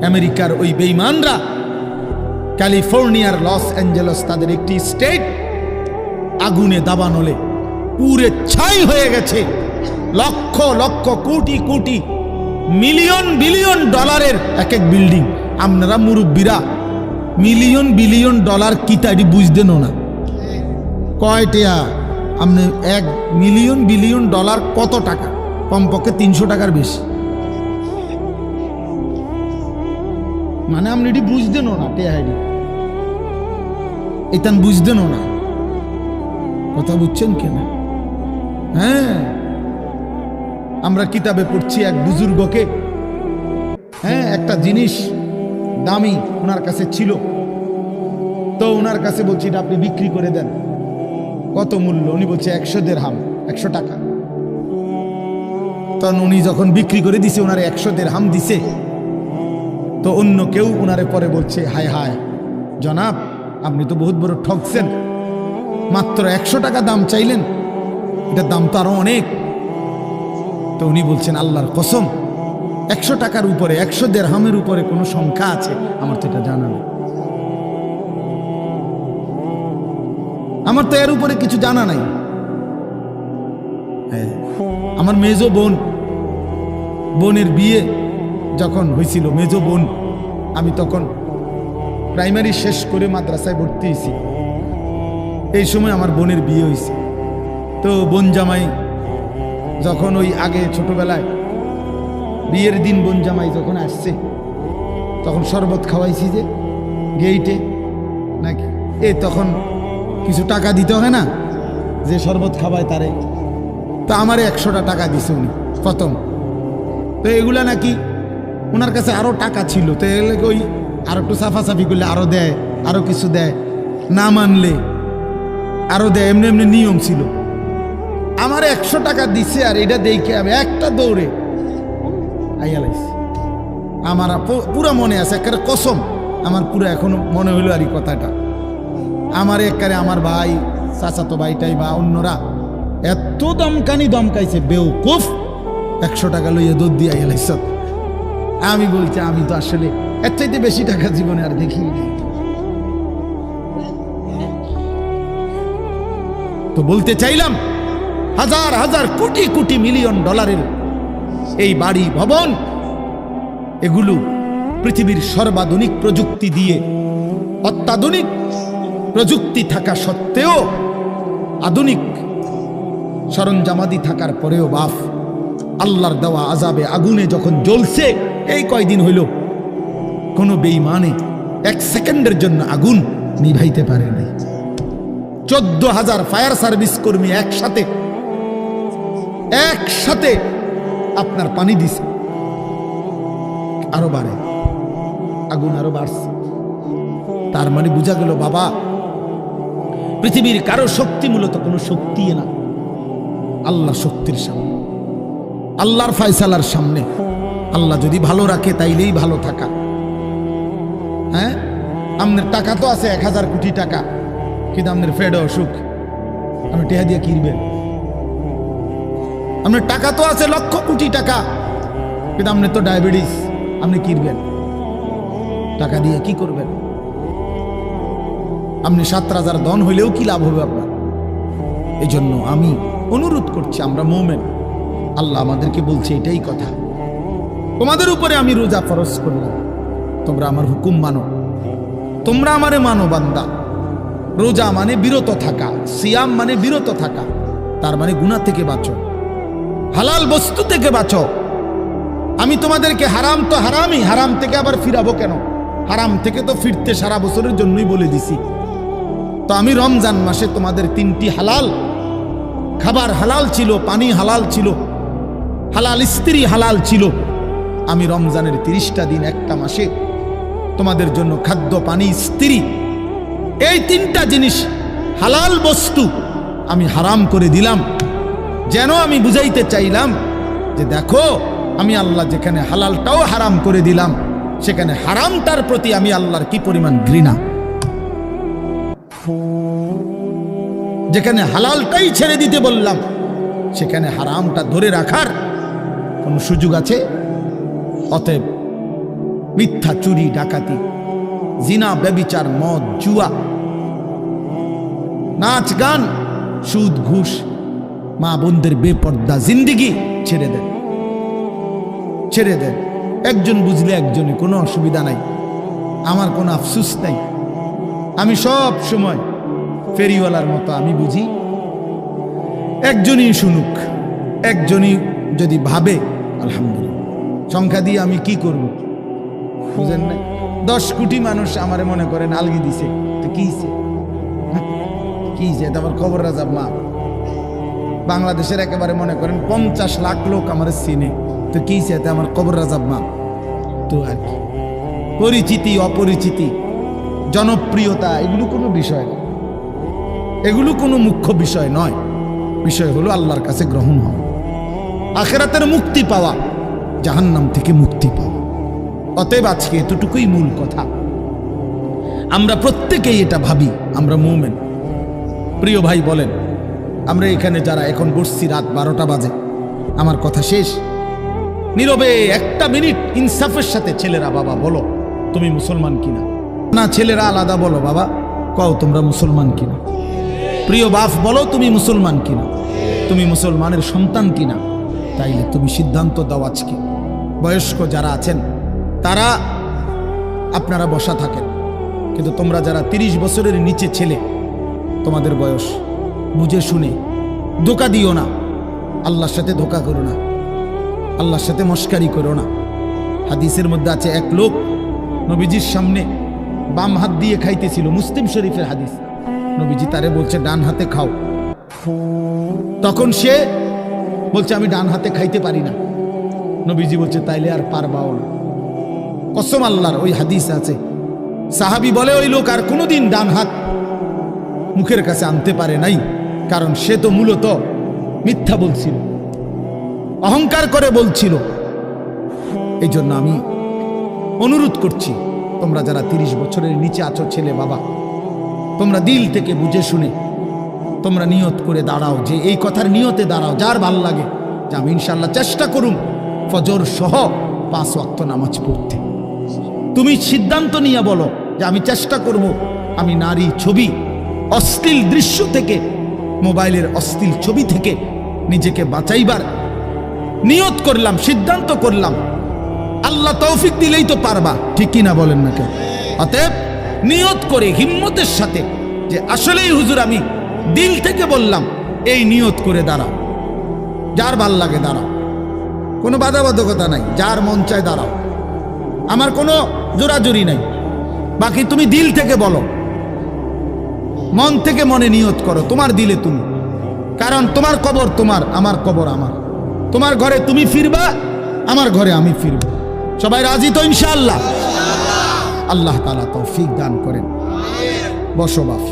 আমেরিকার ওই বেঈমানরা, ক্যালিফোর্নিয়ার লস অ্যাঞ্জেলস তাদের একটি স্টেট আগুনে দাবানলে পুরে ছাই হয়ে গেছে। লক্ষ লক্ষ কোটি কোটি মিলিয়ন বিলিয়ন ডলারের এক এক বিল্ডিং। আপনারা মুরব্বীরা মিলিয়ন বিলিয়ন ডলার কি তাই বুঝতেন না? কয়টা আপনি 1 মিলিয়ন বিলিয়ন ডলার কত টাকা? কমপক্ষে 300 টাকার বেশি। মানে আপনি এটি বুঝতেন না, টেহাইডি এটা বুঝতেন না। কথা বুঝছেন কেন? হ্যাঁ, আমরা কিতাবে পড়ছি এক বুজুর্গকে, হ্যাঁ, একটা জিনিস দামি ওনার কাছে ছিল, তো ওনার কাছে বলছি এটা আপনি বিক্রি করে দেন। কত মূল্য? উনি বলছে 100 দিরহাম, 100 টাকা। তখন উনি যখন বিক্রি করে দিছে, ওনার 100 দিরহাম দিছে। তো অন্য কেউ উনারে পরে বলছে, হায় হায় জনাব, আপনি তো বহুত বড় ঠকছেন, মাত্র 100 টাকা দাম চাইলেন, এটার দাম তো আরো অনেক। তো উনি বলছেন, আল্লাহর কসম, 100 টাকার উপরে, 100 দিরহামের উপরে কোনো সংখ্যা আছে আমার তো এটা জানা নেই, আমার তো এর উপরে কিছু জানা নাই। আমার মেজো বোনের বিয়ে যখন হয়েছিল, মেজো বোন, আমি তখন প্রাইমারি শেষ করে মাদ্রাসায় ভর্তি হয়েছি, এই সময় আমার বোনের বিয়ে হয়েছে। তো বোন জামাই যখন ওই আগে ছোটবেলায় বিয়ের দিন বোন জামাই যখন আসছে, তখন শরবত খাওয়াইছি যে গেইটে নাকি, তখন কিছু টাকা দিতে হয় না, যে শরবত খাওয়ায় তারে। তো আমারে 100টা টাকা দিছে উনি প্রথম। তো এগুলা নাকি ওনার কাছে আরো টাকা ছিল, তো এগুলো ওই আরো একটু সাফাসাফি করলে আরো দেয়, আরো কিছু দেয়, না মানলে আরো দেয়, এমনি এমনি নিয়ম ছিল। আমার 100 টাকা দিছে, আর এটা দেখে আমি একটা দৌড়ে আইয়া লাইছি। আমার পুরা মনে আছে, একেবারে কসম, আমার পুরো এখনো মনে হইলো আর এই কথাটা। আমার একেবারে আমার ভাই, চাচাতো ভাইটাই বা অন্যরা এত দমকাইছে, বেউকুফ, 100 টাকা লইয়া দৌড় দিয়ে আইয়া লাইছ। আমি বলছি, আমি তো আসলে এর চাইতে বেশি টাকা জীবনে আর দেখি। তো বলতে চাইলাম, হাজার হাজার কোটি কোটি মিলিয়ন ডলারের এই বাড়ি ভবন, এগুলো পৃথিবীর সর্বাধুনিক প্রযুক্তি দিয়ে, অত্যাধুনিক প্রযুক্তি থাকা সত্ত্বেও, আধুনিক সরঞ্জামাদি থাকার পরেও বাপ আল্লাহর দেওয়া আযাবে আগুনে যখন জ্বলছে, এই কয়দিন হইল কোনো বেঈমানে 1 সেকেন্ডের জন্য আগুন নিভাইতে পারে নাই। 14,000 ফায়ার সার্ভিস কর্মী একসাথে আপনার পানি দিছে, আরো বাড়ে, আগুন আরো বাড়ছে। তার মানে বোঝা গেল বাবা, পৃথিবীর কারো শক্তি মূলত কোনো শক্তি না, আল্লাহ শক্তির সামনে, আল্লাহর ফয়সালার সামনে। আল্লাহ যদি ভালো রাখে তাইলেই ভালো থাকা। হ্যাঁ, আপনার টাকা তো আছে 1000 কোটি টাকা, কিন্তু আপনার ফেড অসুখ, আপনি টেহা দিয়ে কিনবেন। আপনার টাকা তো আছে লক্ষ কোটি টাকা, কিন্তু আপনার তো ডায়াবেটিস, আপনি কিনবেন টাকা দিয়ে কি করবেন? আপনি 7 রাজার ধন হইলেও কি লাভ হবে আপনার? এই জন্য আমি অনুরোধ করছি, আমরা মুমিন, আল্লাহ আমাদেরকে বলছে এটাই কথা, তোমাদের উপরে আমি রোজা ফরজ করলাম, তোমরা আমার হুকুম মানো, তোমরা আমারে মানো বান্দা। রোজা মানে বিরত থাকা, সিয়াম মানে বিরত থাকা, তার মানে গুনাহ থেকে বাঁচো, হালাল বস্তু থেকে বাঁচো। আমি তোমাদেরকে হারাম তো হারামই, হারাম থেকে আবার ফিরাবো কেন? হারাম থেকে তো ফিরতে সারা বছরের জন্যই বলে দিছি। তো আমি রমজান মাসে তোমাদের 3টি হালাল খাবার হালাল ছিল, পানি হালাল ছিল, হালাল স্ত্রী হালাল ছিল। আমি রমজানের 30টা দিন, একটা মাসে তোমাদের জন্য খাদ্য, পানি, স্ত্রী, এই 3টা জিনিস হালাল বস্তু আমি হারাম করে দিলাম। যেন আমি বুঝাইতে চাইলাম যে দেখো, আমি আল্লাহ যেখানে হালালটাও হারাম করে দিলাম, সেখানে হারামটার প্রতি আমি আল্লাহর কি পরিমাণ ঘৃণা। যেখানে হালালটাই ছেড়ে দিতে বললাম, সেখানে হারামটা ধরে রাখার কোন সুযোগ আছে? অতএব মিথ্যা, চুরি, ডাকাতি, জিনা, ব্যভিচার, মদ, জুয়া, নাচ, গান, সুদ, ঘুষ, মা বোনদের বেপর্দা জিন্দেগি ছেড়ে দেন, ছেড়ে দেন। একজন বুঝলে একজনে, কোনো অসুবিধা নাই, আমার কোনো আফসুস নাই। আমি সব সময় ফেরিওয়ালার মতো আমি বুঝি, একজনই শুনুক, একজনই যদি ভাবে আলহামদুলিল্লাহ, সংখ্যা দিয়ে আমি কি করব? বুঝেন না? 10 কোটি মানুষ আমারে মনে করেন আলগি দিছে, তো কিছে কিছে, আমার খবর রাজাব মা। বাংলাদেশের একেবারে মনে করেন 50 লাখ লোক আমার চিনে, তো কিছে, আমার খবর রাজাব মা। তো আর কি, পরিচিতি, অপরিচিতি, জনপ্রিয়তা, এগুলো কোনো বিষয় না, এগুলো কোনো মুখ্য বিষয় নয়। বিষয় হলো আল্লাহর কাছে গ্রহণ হওয়া, আখিরাতের মুক্তি পাওয়া, জাহান্নাম থেকে মুক্তি পাওয়া। অতএব আজকে এতটুকুই মূল কথা। আমরা প্রত্যেকেই এটা ভাবি আমরা মুমিন। প্রিয় ভাই বলেন, আমরা এখানে যারা এখন বসছি রাত 12টা বাজে, আমার কথা শেষ, নীরবে একটা মিনিট ইনসাফের সাথে ছেলেরা বাবা বলো তুমি মুসলমান কিনা। না ছেলেরা আলাদা বলো বাবা কও তোমরা মুসলমান কিনা। প্রিয় বাপ বলো তুমি মুসলমান কিনা, তুমি মুসলমানের সন্তান কিনা। তাইলে তুমি সিদ্ধান্ত দাও আজকে। বয়স্ক যারা আছেন তারা আপনারা বসা থাকেন, কিন্তু তোমরা যারা 30 বছরের নিচে ছেলে, তোমাদের বয়স, বুঝে শুনে ধোঁকা দিও না, আল্লাহর সাথে ধোঁকা করো না, আল্লাহর সাথে মস্কারি করো না। হাদিসের মধ্যে আছে এক লোক নবীজির সামনে বাম হাত দিয়ে খাইতেছিল, মুসলিম শরীফের হাদিস। নবীজি তারে বলছে ডান হাতে খাও, তখন সে বলছে আমি ডান হাতে খাইতে পারি না। নবীজি বলছে তাইলে আর পারবাও না। কসম আল্লাহর, ওই হাদিস আছে। সাহাবী বলে ওই লোক আর কোনোদিন ডান হাত মুখের কাছে আনতে পারে নাই, কারণ সে তো মূলত মিথ্যা বলছিল, অহংকার করে বলছিল। এই জন্য আমি অনুরোধ করছি, তোমরা যারা 30 বছরের নিচে আছো ছেলে বাবা, তোমরা দিল থেকে বুঝে শুনে তোমরা নিয়ত করে দাঁড়াও, যে এই কথার নিয়তে দাঁড়াও যার ভাল লাগে যে আমি ইনশাল্লাহ চেষ্টা করুম ফজর সহ 5 ওয়াক্ত নামাজ পড়তে। তুমি সিদ্ধান্ত নিয়ে বলো যে আমি চেষ্টা করব আমি নারী ছবি, অশ্লীল দৃশ্য থেকে, মোবাইলের অশ্লীল ছবি থেকে নিজেকে বাঁচাইবার নিয়ত করলাম, সিদ্ধান্ত করলাম। আল্লাহ তৌফিক দিলেই তো পারবা, ঠিক কিনা বলেন না কেন? অতএব নিয়ত করে হিম্মতের সাথে যে আসলেই হুজুর আমি দিল থেকে বললাম, এই নিয়ত করে দাঁড়াও। যার ভাল লাগে দাঁড়াও, কোনো বাধাবাধকতা নাই, যার মন চায় দাঁড়াও, আমার কোনো জোরাজুরি নাই। বাকি তুমি দিল থেকে বলো, মন থেকে মনে নিয়ত করো, তোমার দিলে তুমি। কারণ তোমার কবর তোমার, আমার কবর আমার। তোমার ঘরে তুমি ফিরবা, আমার ঘরে আমি ফিরব। সবাই রাজি তো ইনশাআল্লাহ? আল্লাহ তাআলা তৌফিক দান করেন। বসো বাপ,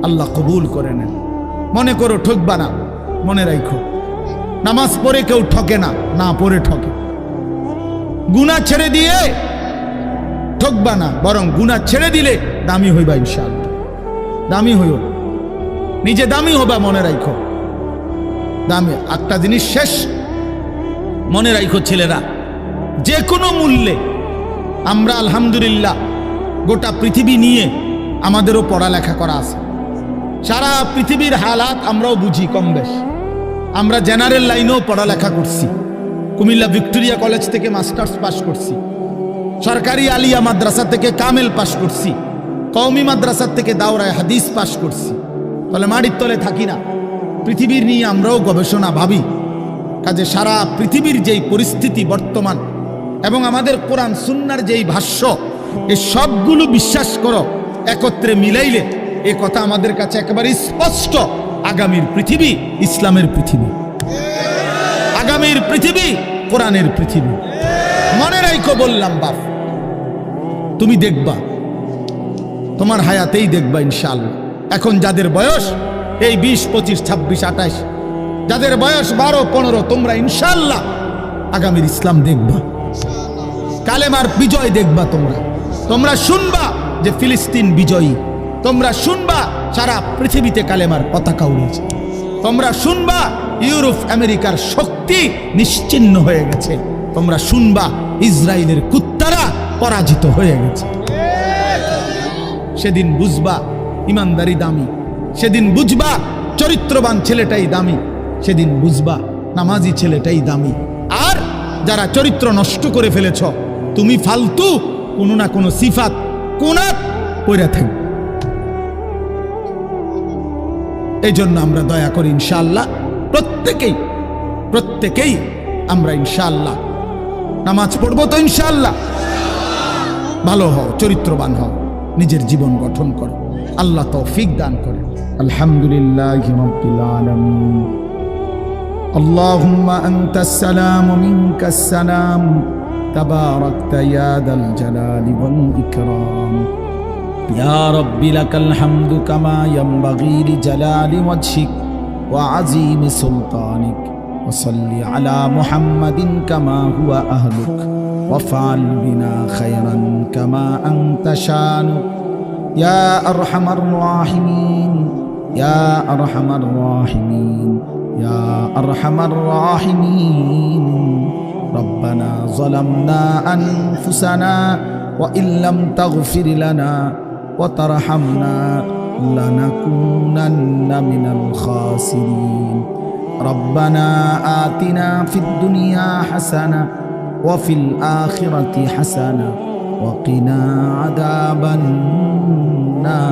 আল্লাহ কবুল করে নেন। মনে করো ঠকবা না, মনে রাখো নামাজ পড়ে কেউ ঠকে না, না পড়ে ঠকে। গুনাহ ছেড়ে দিয়ে ঠকবা না, বরং গুনাহ ছেড়ে দিলে দামি হইবা ইনশাআল্লাহ। দামি হইও, নিজে দামি হবা, মনে রাখো দামি। একটা জিনিস শেষ মনে রাখো ছেলেরা, যে কোনো মূল্যে আমরা আলহামদুলিল্লাহ গোটা পৃথিবী নিয়ে আমাদেরও পড়ালেখা করা আছে। সারা পৃথিবীর হালাত আমরাও বুঝি কম বেশ। আমরা জেনারেল লাইনেও পড়ালেখা করছি, কুমিল্লা ভিক্টোরিয়া কলেজ থেকে মাস্টার্স পাস করছি, সরকারি আলিয়া মাদ্রাসা থেকে কামেল পাস করছি, কওমি মাদ্রাসা থেকে দাওরায়ে হাদিস পাস করছি। তাহলে মাটির তলে থাকি না, পৃথিবীর নিয়ে আমরাও গবেষণা ভাবি। কাজে সারা পৃথিবীর যেই পরিস্থিতি বর্তমান এবং আমাদের কোরআন সুন্নাহর যেই ভাষ্য, এই সবগুলো বিশ্বাস করো, একত্রে মিলাইলে এ কথা আমাদের কাছে একেবারে স্পষ্ট। আগামীর পৃথিবী ইসলামের পৃথিবী, আগামীর পৃথিবী কোরআনের পৃথিবী। মনে রাখো বললাম বাপ, তুমি দেখবা, তোমার হায়াতেই দেখবা ইনশাআল্লাহ। এখন যাদের বয়স এই 20, 25, 26, 28, যাদের বয়স 12, 15, তোমরা ইনশাআল্লাহ আগামীর ইসলাম দেখবা, কালেমার বিজয় দেখবা। তোমরা শুনবা যে ফিলিস্তিন বিজয়ী, তোমরা শুনবা সারা পৃথিবীতে কালেমার পতাকা উড়েছে, তোমরা শুনবা ইউরোপ আমেরিকার শক্তি নিশ্চিহ্ন হয়ে গেছে, তোমরা শুনবা ইসরায়েলের কুত্তারা পরাজিত হয়ে গেছে। সেদিন বুঝবা ইমানদারি দামি, সেদিন বুঝবা চরিত্রবান ছেলেটাই দামি, সেদিন বুঝবা নামাজি ছেলেটাই দামি। আর যারা চরিত্র নষ্ট করে ফেলেছ, তুমি ফালতু কোনো না কোনো সিফাত কোনাত পড়ে থাকবে। এই জন্য আমরা দয়া করি ইনশাআল্লাহ প্রত্যেকেই আমরা ইনশাআল্লাহ নামাজ পড়বো তো ইনশাআল্লাহ। ভালো হও, চরিত্রবান হও, নিজের জীবন গঠন করো, আল্লাহ তৌফিক দান করেন। আলহামদুলিল্লাহি রাব্বিল আলামিন। আল্লাহুম্মা আনতাস সালাম ওয়া মিনকাস সালাম, তাবারাকতা ইয়া দাল জালালি ওয়াল ইকরাম। ইয়া রাব্বি লাকাল হামদু কামা ইয়ানবাগি লিজালালি ওয়াজহিক ওয়া আযীমি সুলতানিক। ওয়া সাল্লি আলা মুহাম্মাদিন কামা হুয়া আহলুক وافعل بنا خيرا كما أنت شانك يا أرحم الراحمين يا أرحم الراحمين يا أرحم الراحمين ربنا ظلمنا أنفسنا وإن لم تغفر لنا وترحمنا لنكونن من الخاسرين ربنا آتنا في الدنيا حسنة وفي الآخرة حسنة وقنا عذاب النار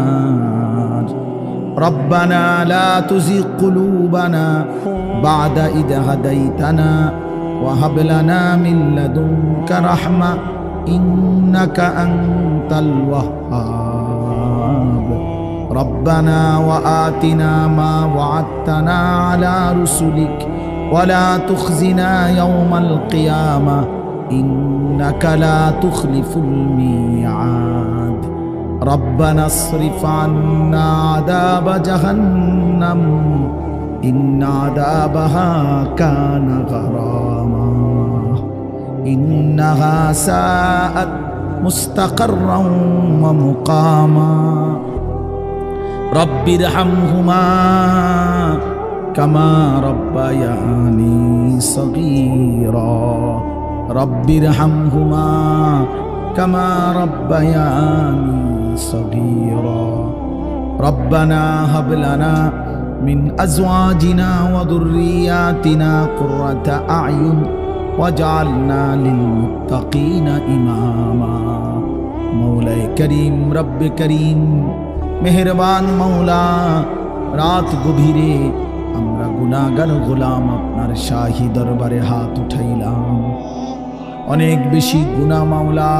ربنا لا تزغ قلوبنا بعد إذ هديتنا وهب لنا من لدنك رحمة إنك أنت الوهاب ربنا وآتنا ما وعدتنا على رسلك ولا تخزنا يوم القيامة إنك لا تخلف الميعاد ربنا اصرف عنا عذاب جهنم إن عذابها كان غراما إنها ساءت مستقرا ومقاما رب ارحمهما كما ربياني صغيرا رب ارحمهما كما ربياني صغيرا ربنا هب لنا من أزواجنا وذرياتنا قرة أعين واجعلنا للمتقين إماما مولاي كريم رب كريم মেহেরবান মাওলা রাত গভীরে আমরা গুনাহগার গোলাম আপনার শাহী দরবারে হাত উঠাইলাম অনেক বেশি গুনাহ মাওলা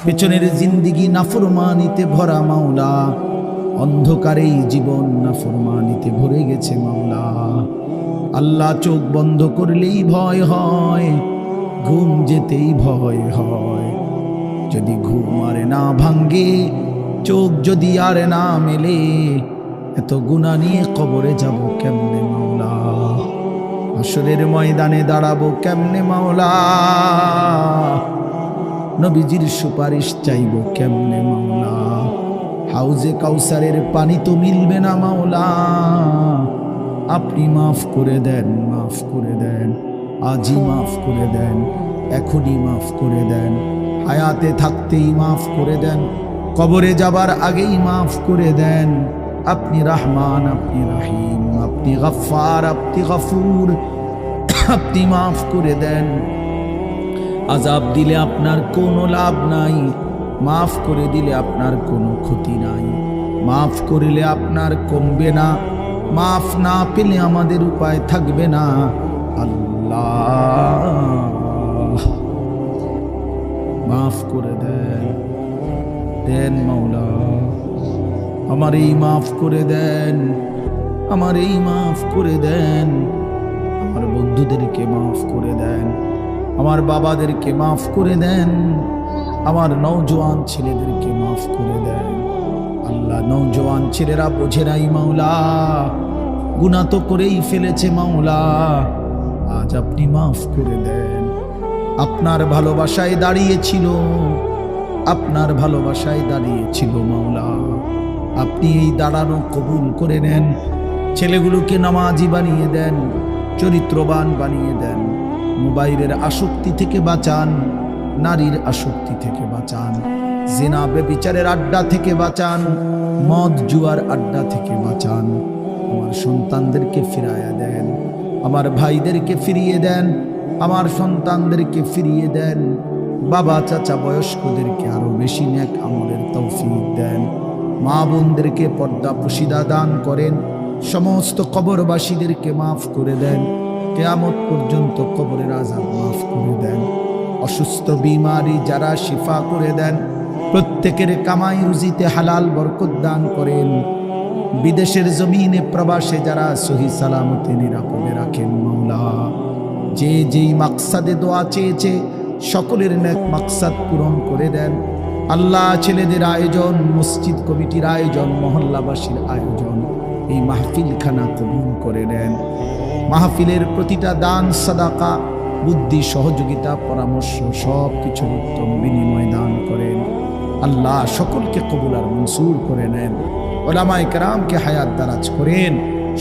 পেছনের জিন্দেগি নাফরমানিতে ভরা মাওলা অন্ধকারেই জীবন নাফরমানিতে ভরে গেছে মাওলা আল্লাহ চোখ বন্ধ করলেই ভয় হয় ঘুম যেতেই ভয় হয় যদি ঘুম আর না ভাঙ্গে চোখ যদি আর না মেলে এত গুনাহ নিয়ে কবরে যাব কেমনে মাওলা হাসরের ময়দানে দাঁড়াবো কেমনে মাওলা নবীজির সুপারিশ চাইবো কেমনে মাওলা হাউজে কাউসারের পানি তো মিলবে না মাওলা আপনি মাফ করে দেন মাফ করে দেন আজই মাফ করে দেন এখনই মাফ করে দেন হায়াতে থাকতেই মাফ করে দেন কবরে যাবার আগেই মাফ করে দেন আপনি রহমান আপনি রহিম আপনি গফফার আপনি গফুর আপনি মাফ করে দেন আযাব দিলে আপনার কোনো লাভ নাই মাফ করে দিলে আপনার কোনো ক্ষতি নাই মাফ করিলে আপনার কমবে না মাফ না পেলে আমাদের উপায় থাকবে না আল্লাহ মাফ করে দেন দেন মাওলা আমার এই মাফ করে দেন আমার এই মাফ করে দেন আমার বন্ধুদেরকে মাফ করে দেন আমার বাবাদেরকে মাফ করে দেন আমার নওজোয়ান ছেলেদেরকে মাফ করে দেন আল্লাহ নওজোয়ান ছেলেরা বোঝে নাই মাওলা গুনাহ তো করেই ফেলেছে মাওলা আজ আপনি মাফ করে দেন আপনার ভালোবাসায় দাঁড়িয়েছিল আপনার ভালোবাসায় দাঁড়িয়েছিল মাওলা আপনি এই দাঁড়ানো কবুল করে নেন ছেলেগুলোকে নামাজি বানিয়ে দেন চরিত্রবান বানিয়ে দেন মোবাইলের আসক্তি থেকে বাঁচান নারীর আসক্তি থেকে বাঁচান জিনা ব্যভিচারের আড্ডা থেকে বাঁচান মদ জুয়ার আড্ডা থেকে বাঁচান আমার সন্তানদেরকে ফিরাইয়া দেন আমার ভাইদেরকে ফিরিয়ে দেন আমার সন্তানদেরকে ফিরিয়ে দেন বাবা চাচা বয়স্কদেরকে আরো বেশি নেক আমলের তৌফিক দেন মা বোনদেরকে পর্দা পুশিদা দান করেন সমস্ত কবরবাসীদেরকে মাফ করে দেন কিয়ামত পর্যন্ত কবরের আযাব মাফ করে দেন অসুস্থ বিমারি যারা শিফা করে দেন প্রত্যেকের কামাই রুজিতে হালাল বরকত দান করেন বিদেশের জমিনে প্রবাসে যারা সহি সালামতে নিরাপদে রাখেন মাওলা যে যেই মাকসাদে দোয়া চেয়েছে সকলের নেক মাকসাদ পূরণ করে দেন আল্লাহ ছেলেদের আয়োজন মসজিদ কমিটির আয়োজন মহল্লাবাসীর আয়োজন এই মাহফিলখানা কবুল করে নেন মাহফিলের প্রতিটা দান সাদাকা বুদ্ধি, সহযোগিতা, পরামর্শ সব কিছুর উত্তম বিনিময় দান করেন। আল্লাহ সকলকে কবুল আর মনসুর করে নেন। ওলামায়ে কেরামকে হায়াত দারাজ করেন,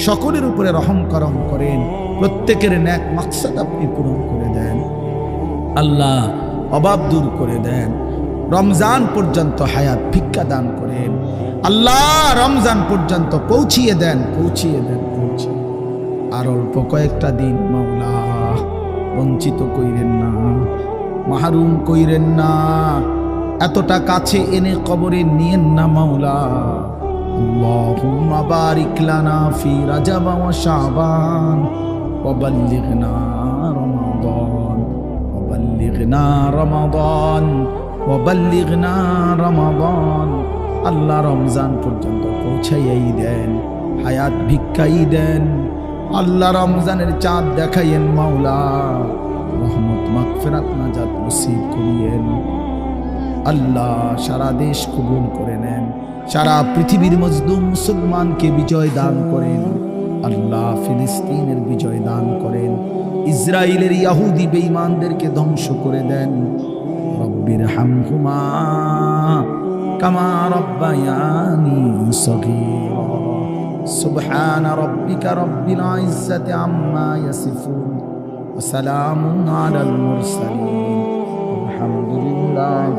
সকলের উপরে রহম করম করেন, প্রত্যেকের নেক মাকসাদ আপনি পূরণ করে দেন। আল্লাহ অভাব দূর করে দেন। রমজান পর্যন্ত হায়াত ভিক্ষা দান করেন। আল্লাহ রমজান পর্যন্ত পৌঁছিয়ে দেন, পৌঁছিয়ে দেন, পৌঁছিয়ে। আর অল্প কয়েকটা দিন মাওলা, বঞ্চিত কইরেন না, মাহরুম কইরেন না, এতটা কাছে এনে কবরে নিয়েন না মাওলা। আল্লাহুম্মা বারিক লানা ফি রাজাব ওয়া শাবান ওয়া বাল্লিগনা রমাদান ওয়া বাল্লিগনা রমাদান ওয়া বাল্লিগনা রমাদান। আল্লাহ রমজান পর্যন্ত পৌঁছাইয়াই দেন, হায়াত ভিক্ষাই দেন। আল্লাহ রমজানের চাঁদ দেখাইয়েন মাওলা, রহমত মাগফিরাত নাজাত নসিব করিয়েন। আল্লাহ সারা দেশ কবুল করে নেন, সারা পৃথিবীর মজলুম মুসলমানকে বিজয় দান করেন। আল্লাহ ফিলিস্তিনের বিজয় দান করেন, ইসরায়েলের ইহুদি বেঈমানদেরকে ধ্বংস করে দেন। রব্বির হামহুমা কামা রব্বায়ানি সগীরা। সুবহান রাব্বিকা রব্বিল ইজ্জাতি আম্মা ইয়াসিফুন ওয়া সালামুন আলাল মুরসালিন। আলহামদুলিল্লাহ।